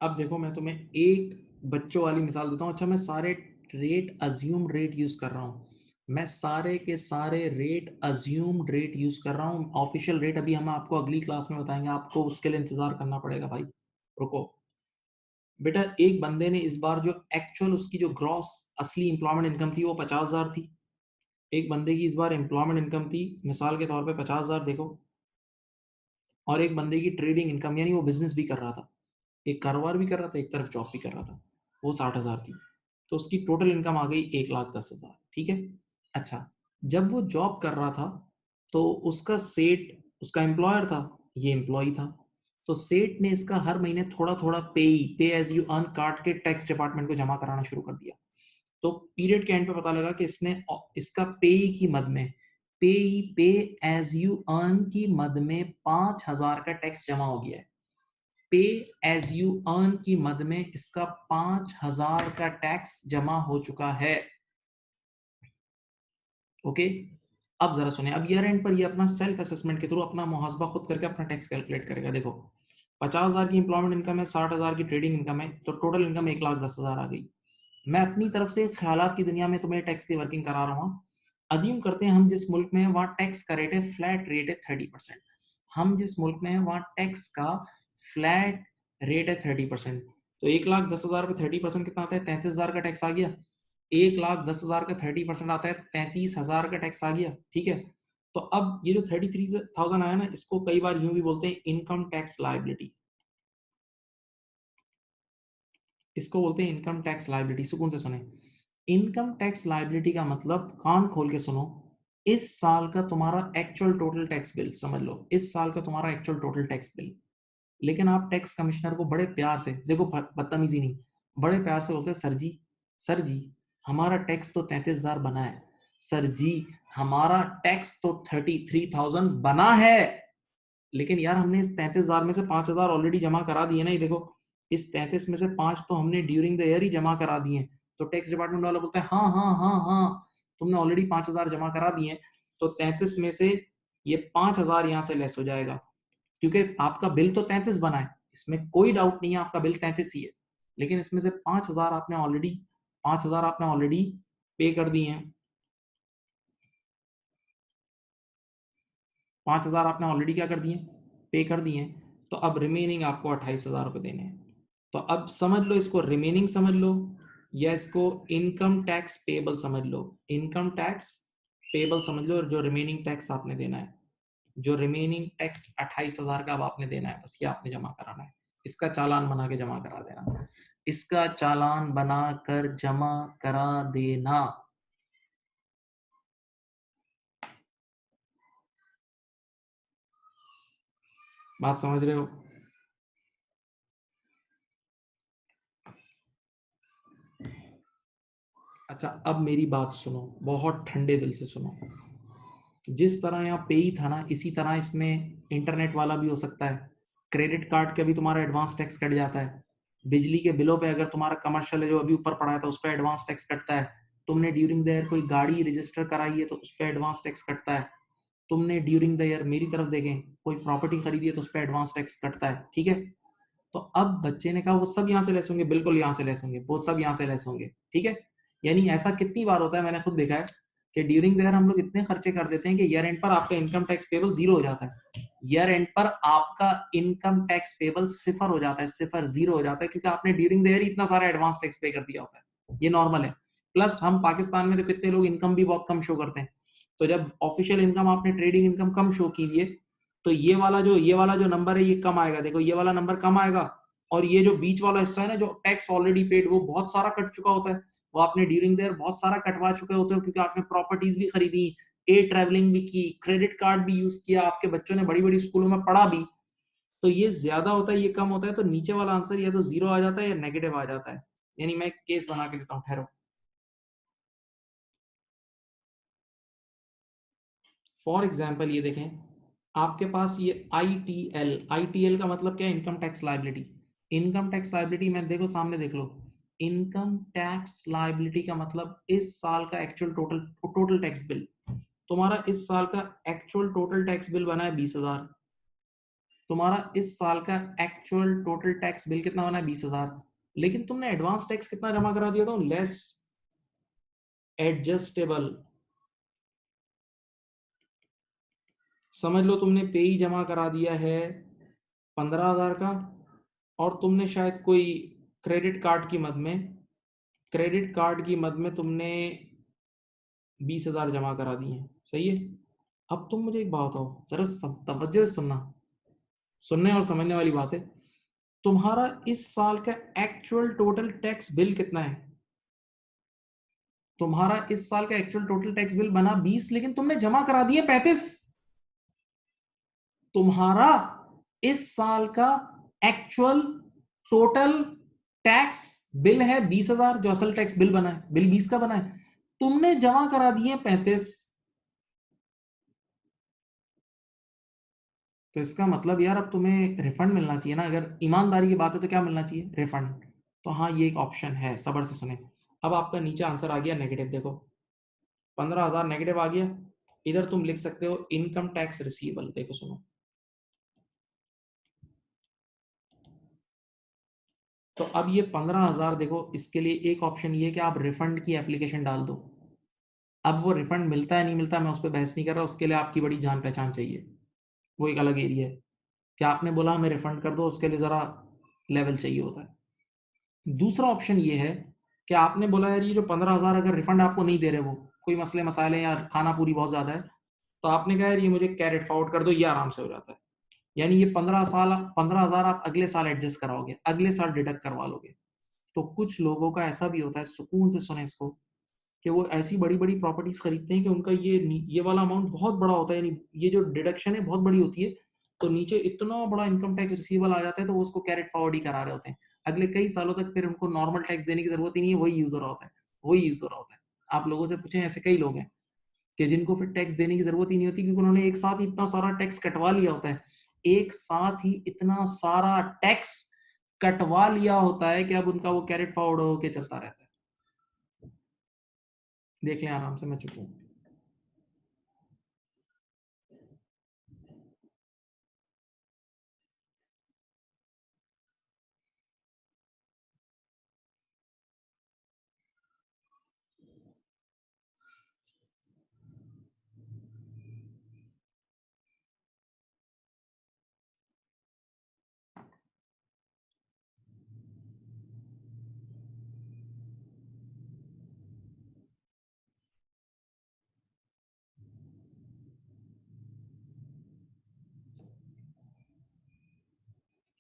अब देखो मैं तुम्हें एक बच्चों वाली मिसाल देता हूँ। अच्छा मैं सारे रेट अज्यूम रेट यूज कर रहा हूँ, मैं सारे के सारे रेट अज्यूम रेट यूज कर रहा हूँ। ऑफिशियल रेट अभी हम आपको अगली क्लास में बताएंगे, आपको उसके लिए इंतजार करना पड़ेगा भाई, रुको। बेटा एक बंदे ने इस बार जो एक्चुअल उसकी जो ग्रॉस असली इंप्लॉयमेंट इनकम थी वो 50,000 थी। एक बंदे की इस बार एम्प्लॉयमेंट इनकम थी मिसाल के तौर पे 50,000 देखो, और एक बंदे की ट्रेडिंग इनकम यानी वो बिजनेस भी कर रहा था, एक कारोबार भी कर रहा था, एक तरफ जॉब भी कर रहा था, वो 60,000 थी। तो उसकी टोटल इनकम आ गई 1,10,000, ठीक है। अच्छा जब वो जॉब कर रहा था तो उसका सेठ उसका एम्प्लॉयर था, ये एम्प्लॉय था। तो सेठ ने इसका हर महीने थोड़ा थोड़ा पे एज यू अर्न काट के टैक्स डिपार्टमेंट को जमा कराना शुरू कर दिया। तो पीरियड के एंड पे पता लगा कि इसने इसका पे की मद में पे एज यू अर्न की मद में 5,000 का टैक्स जमा हो गया है। पे एज यू अर्न की मद में इसका 5,000 का टैक्स जमा हो चुका है। ओके, अब जरा सुने, अब ईयर एंड पर ये अपना सेल्फ असेसमेंट के थ्रू अपना मुहासबा खुद करके अपना टैक्स कैलकुलेट करेगा। देखो 50,000 की इंप्लॉयमेंट इनकम है, 60,000 की ट्रेडिंग इनकम है, तो टोटल इनकम 1,10,000 आ गई। मैं अपनी तरफ से ख्यालात की दुनिया में तुम्हें टैक्स की वर्किंग करा रहा हूँ। अज्यूम करते हैं हम जिस मुल्क में है वहाँ टैक्स का रेट है, फ्लैट रेट है 30%। हम जिस मुल्क में है वहाँ टैक्स का फ्लैट रेट है 30%। तो 1,10,000 पे 30% कितना आता है, 33,000 का टैक्स आ गया। 1,10,000 का 30% आता है, 33,000 का टैक्स आ गया, ठीक है। तो अब ये जो 33,000 आया ना, इसको कई बार यूं भी बोलते हैं इनकम टैक्स लायबिलिटी, इसको बोलते हैं इनकम टैक्स लायबिलिटी। सुकून से सुने, इनकम टैक्स लायबिलिटी का मतलब, कान खोल के सुनो, इस साल का तुम्हारा एक्चुअल टोटल टैक्स बिल समझ लो, इस साल का तुम्हारा एक्चुअल टोटल टैक्स बिल। लेकिन आप टैक्स कमिश्नर को बड़े प्यार से, देखो बदतमीजी नहीं, बड़े प्यार से बोलते हैं, सर जी हमारा टैक्स तो 33,000 बना है, सर जी हमारा टैक्स तो 33,000 बना है, लेकिन यार हमने इस 33,000 में से 5,000 ऑलरेडी जमा करा दिए ना, ये देखो इस 33 में से 5 तो हमने ड्यूरिंग द ईयर ही जमा करा दिए। तो टैक्स डिपार्टमेंट वाला बोलता है हाँ हाँ हाँ हाँ, तुमने ऑलरेडी 5,000 जमा करा दिए, तो 33 में से ये 5,000 यहाँ से लेस हो जाएगा, क्योंकि आपका बिल तो 33 बना है, इसमें कोई डाउट नहीं है, आपका बिल 33 ही है। लेकिन इसमें से 5,000 आपने ऑलरेडी पे कर दिए हैं, 5,000 आपने ऑलरेडी क्या कर दिए, पे कर दिए हैं। तो अब रिमेनिंग आपको 28,000 रुपये देने हैं। तो अब समझ लो, इसको रिमेनिंग समझ लो या इसको इनकम टैक्स पेबल समझ लो। इनकम टैक्स पेबल समझ लो, और जो रिमेनिंग टैक्स आपने देना है, जो रिमेनिंग टैक्स 28,000 का अब आपने देना है, बस ये आपने जमा कराना है। इसका चालान बना के जमा करा देना, इसका चालान बना कर जमा करा देना। बात समझ रहे हो? अच्छा अब मेरी बात सुनो, बहुत ठंडे दिल से सुनो। जिस तरह यहाँ पे ही था ना, इसी तरह इसमें इंटरनेट वाला भी हो सकता है। क्रेडिट कार्ड के भी तुम्हारा एडवांस टैक्स कट जाता है, बिजली के बिलों पे अगर तुम्हारा कमर्शियल है जो अभी ऊपर पड़ा है तो उस पर एडवांस टैक्स कटता है। तुमने ड्यूरिंग द ईयर कोई गाड़ी रजिस्टर कराई है तो उस पर एडवांस टैक्स कटता है। तुमने ड्यूरिंग द ईयर, मेरी तरफ देखें, कोई प्रॉपर्टी खरीदी है तो उस पर एडवांस टैक्स कटता है, ठीक है। तो अब बच्चे ने कहा वो सब यहाँ से लेस होंगे, बिल्कुल यहाँ से लेस होंगे, वो सब यहाँ से लेस होंगे, ठीक है। यानी ऐसा कितनी बार होता है, मैंने खुद देखा है कि ड्यूरिंग द ईयर हम लोग इतने खर्चे कर देते हैं कि ईयर एंड पर आपका इनकम टैक्स पेबल जीरो हो जाता है। ईयर एंड पर आपका इनकम टैक्स पेबल सिफर हो जाता है, सिफर जीरो हो जाता है, क्योंकि आपने ड्यूरिंग द ईयर इतना सारा एडवांस टैक्स पे कर दिया होता है। ये नॉर्मल है। प्लस हम पाकिस्तान में तो कितने लोग इनकम भी बहुत कम शो करते हैं, तो जब ऑफिशियल इनकम आपने ट्रेडिंग इनकम कम शो की है, तो ये वाला जो नंबर है ये कम आएगा, देखो ये वाला नंबर कम आएगा। और ये जो बीच वाला हिस्सा है ना, जो टैक्स ऑलरेडी पेड, वो बहुत सारा कट चुका होता है, वो आपने ड्यूरिंग देयर बहुत सारा कटवा चुके होते हो, क्योंकि आपने प्रॉपर्टीज भी खरीदी, एयर ट्रैवलिंग भी की, क्रेडिट कार्ड भी यूज किया, आपके बच्चों ने बड़ी बड़ी स्कूलों में पढ़ा भी, तो ये ज्यादा होता है, ये कम होता है, तो नीचे वाला आंसर या तो जीरो आ जाता है या नेगेटिव आ जाता है। यानी मैं केस बना के देता हूँ, ठहरो। फॉर एग्जाम्पल ये देखें, आपके पास ये आई टी एल का मतलब क्या है? Income tax liability. Income tax liability में देखो, सामने देख लो, इनकम टैक्स लाइबिलिटी का मतलब इस साल का actual total total tax bill. तुम्हारा इस साल का एक्चुअल टोटल टैक्स बिल बना है 20,000। तुम्हारा इस साल का एक्चुअल टोटल टैक्स बिल कितना बना है? 20,000। लेकिन तुमने एडवांस टैक्स कितना जमा करा दिया था? Less adjustable. समझ लो तुमने पे ही जमा करा दिया है 15,000 का, और तुमने शायद कोई क्रेडिट कार्ड की मद में, क्रेडिट कार्ड की मद में तुमने 20,000 जमा करा दिए हैं, सही है। अब तुम मुझे एक बात बताओ, जरा तवज्जो से सुनना, सुनने और समझने वाली बात है। तुम्हारा इस साल का एक्चुअल टोटल टैक्स बिल कितना है? तुम्हारा इस साल का एक्चुअल टोटल टैक्स बिल बना 20, लेकिन तुमने जमा करा दिए 35। तुम्हारा इस साल का एक्चुअल टोटल टैक्स बिल है 20,000, जो असल टैक्स बिल बना है, बिल 20 का बना है, तुमने जमा करा दिए 35। तो इसका मतलब यार अब तुम्हें रिफंड मिलना चाहिए ना, अगर ईमानदारी की बात है तो क्या मिलना चाहिए? रिफंड। तो हाँ, ये एक ऑप्शन है, सबर से सुने। अब आपका नीचे आंसर आ गया नेगेटिव, देखो 15,000 नेगेटिव आ गया। इधर तुम लिख सकते हो इनकम टैक्स रिसीवेबल, देखो सुनो। तो अब ये 15,000, देखो इसके लिए एक ऑप्शन ये कि आप रिफंड की एप्लीकेशन डाल दो। अब वो रिफंड मिलता है नहीं मिलता, मैं उस पर बहस नहीं कर रहा, उसके लिए आपकी बड़ी जान पहचान चाहिए, वो एक अलग एरिया है। क्या आपने बोला हमें रिफंड कर दो, उसके लिए ज़रा लेवल चाहिए होता है। दूसरा ऑप्शन ये है कि आपने बोला यार ये जो 15,000 अगर रिफंड आपको नहीं दे रहे, वो कोई मसले मसाले या खाना पूरी बहुत ज़्यादा है, तो आपने कहा यार ये मुझे कैरेट फॉरवर्ड कर दो, ये आराम से हो जाता है। यानी ये 15,000 आप अगले साल एडजस्ट कराओगे, अगले साल डिडक्ट करवा लोगे। तो कुछ लोगों का ऐसा भी होता है, सुकून से सुने इसको, कि वो ऐसी बड़ी बड़ी प्रॉपर्टीज खरीदते हैं कि उनका ये वाला अमाउंट बहुत बड़ा होता है, यानी ये जो डिडक्शन है बहुत बड़ी होती है, तो नीचे इतना बड़ा इनकम टैक्स रिसीवेबल आ जाता है, तो वो उसको कैरेट फॉरवर्ड ही करा रहे होते हैं अगले कई सालों तक, फिर उनको नॉर्मल टैक्स देने की जरूरत ही नहीं है, वही यूज हो रहा होता है, वही यूज हो रहा होता है। आप लोगों से पूछें, ऐसे कई लोग हैं कि जिनको फिर टैक्स देने की जरूरत ही नहीं होती, क्योंकि उन्होंने एक साथ ही इतना सारा टैक्स कटवा लिया होता है, एक साथ ही इतना सारा टैक्स कटवा लिया होता है कि अब उनका वो कैरेट फॉरवर्ड होके चलता रहता है। देख लें आराम से, मैं चुप हूँ।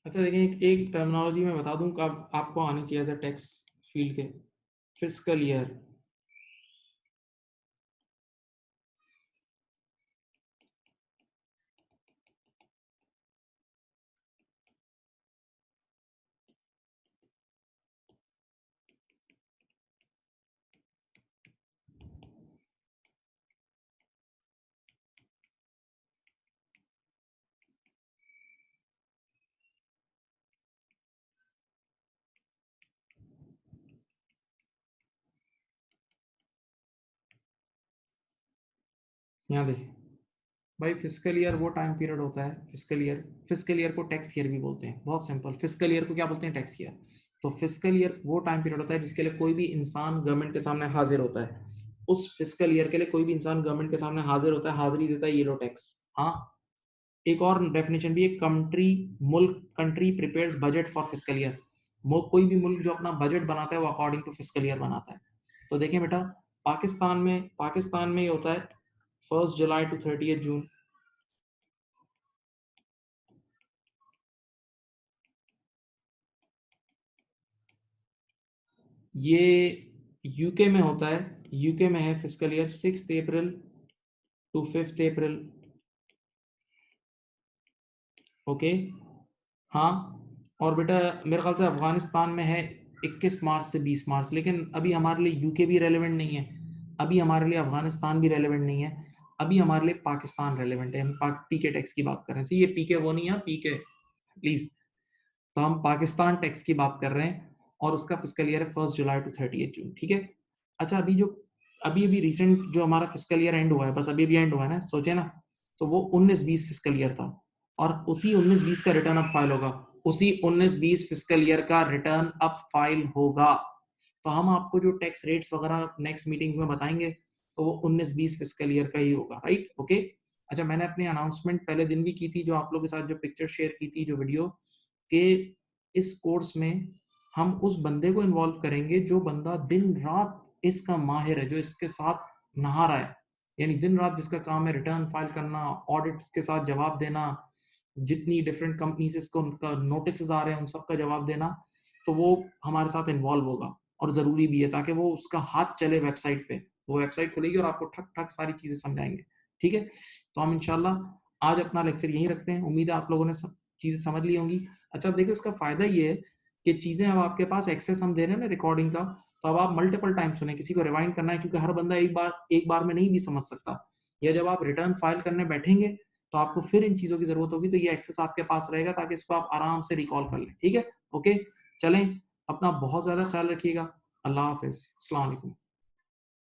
अच्छा देखिए, एक टर्मिनोलॉजी मैं बता दूं, अब आपको आनी चाहिए एज टैक्स फील्ड के। फिस्कल ईयर, यहाँ देखिए भाई, फिस्कल ईयर वो टाइम पीरियड होता है, फिस्कल ईयर को टैक्स ईयर भी बोलते हैं, बहुत सिंपल। फिस्कल ईयर को क्या बोलते हैं? Tax year. तो फिस्कल ईयर वो टाइम पीरियड होता है जिसके लिए कोई भी इंसान गवर्नमेंट के सामने हाजिर होता है, उस फिस्कल ईयर के लिए कोई भी इंसान गवर्नमेंट के सामने हाजिर होता है, हाजिरी देता है, ये लो टैक्स। हाँ, एक और डेफिनेशन भी है, country prepares budget for fiscal year. कोई भी मुल्क जो अपना बजट बनाता है वो अकॉर्डिंग टू फिस्कल ईयर बनाता है। तो देखिए बेटा, पाकिस्तान में ये होता है 1 जुलाई टू 30 जून। ये यूके में होता है, यूके में है fiscal year 6 April to 5th April. Okay, हाँ। और बेटा मेरे ख्याल से अफ़गानिस्तान में है 21 मार्च से 20 मार्च, लेकिन अभी हमारे लिए यूके भी रेलेवेंट नहीं है, अभी हमारे लिए अफ़गानिस्तान भी रेलेवेंट नहीं है, अभी हमारे लिए पाकिस्तान रेलेवेंट है। हम पीके टैक्स की बात कर रहे हैं। सी ये पीके वो नहीं है, पीके प्लीज़। तो हम पाकिस्तान टैक्स की बात कर रहे हैं और उसका फिस्कल ईयर है 1 जुलाई टू 30 जून, ठीक है? अच्छा, अभी रिसेंट जो हमारा फिस्कल ईयर एंड हुआ है, बस अभी एंड हुआ है ना, सोचे ना, तो वो 19-20 फिस्कल ईयर था और उसी 19-20 का रिटर्न अब फाइल होगा, उसी 19-20 फिस्कल ईयर का रिटर्न अब फाइल होगा। तो हम आपको जो टैक्स रेट्स वगैरह नेक्स्ट मीटिंग्स में बताएंगे, तो वो 19-20 फिस्कल ईयर का ही होगा, राइट? ओके। अच्छा, मैंने अपनी अनाउंसमेंट पहले दिन भी की थी, जो आप लोगों के साथ जो पिक्चर शेयर की थी, जो वीडियो, कि इस कोर्स में हम उस बंदे को इन्वॉल्व करेंगे जो बंदा दिन रात इसका माहिर है, जो इसके साथ नहा रहा है, यानी दिन रात जिसका काम है रिटर्न फाइल करना, ऑडिट्स के साथ जवाब देना, जितनी डिफरेंट कंपनी से इसको नोटिस आ रहे हैं उन सब का जवाब देना, तो वो हमारे साथ इन्वॉल्व होगा। और ज़रूरी भी है ताकि वो उसका हाथ चले वेबसाइट पे, वो वेबसाइट खुलेगी और आपको ठक ठक सारी चीज़ें समझाएंगे, ठीक है? तो हम इंशाल्लाह आज अपना लेक्चर यहीं रखते हैं। उम्मीद है आप लोगों ने सब चीज़ें समझ ली होंगी। अच्छा, अब देखिए उसका फ़ायदा ये है कि चीज़ें अब आपके पास एक्सेस हम दे रहे हैं ना रिकॉर्डिंग का, तो अब आप मल्टीपल टाइम सुने, किसी को रिवाइंड करना है, क्योंकि हर बंदा एक बार में नहीं भी समझ सकता, या जब आप रिटर्न फाइल करने बैठेंगे तो आपको फिर इन चीज़ों की ज़रूरत होगी, तो ये एक्सेस आपके पास रहेगा ताकि इसको आप आराम से रिकॉल कर लें, ठीक है? ओके, चलें, अपना बहुत ज़्यादा ख्याल रखिएगा। अल्लाह हाफ़िज़, अस्सलाम वालेकुम।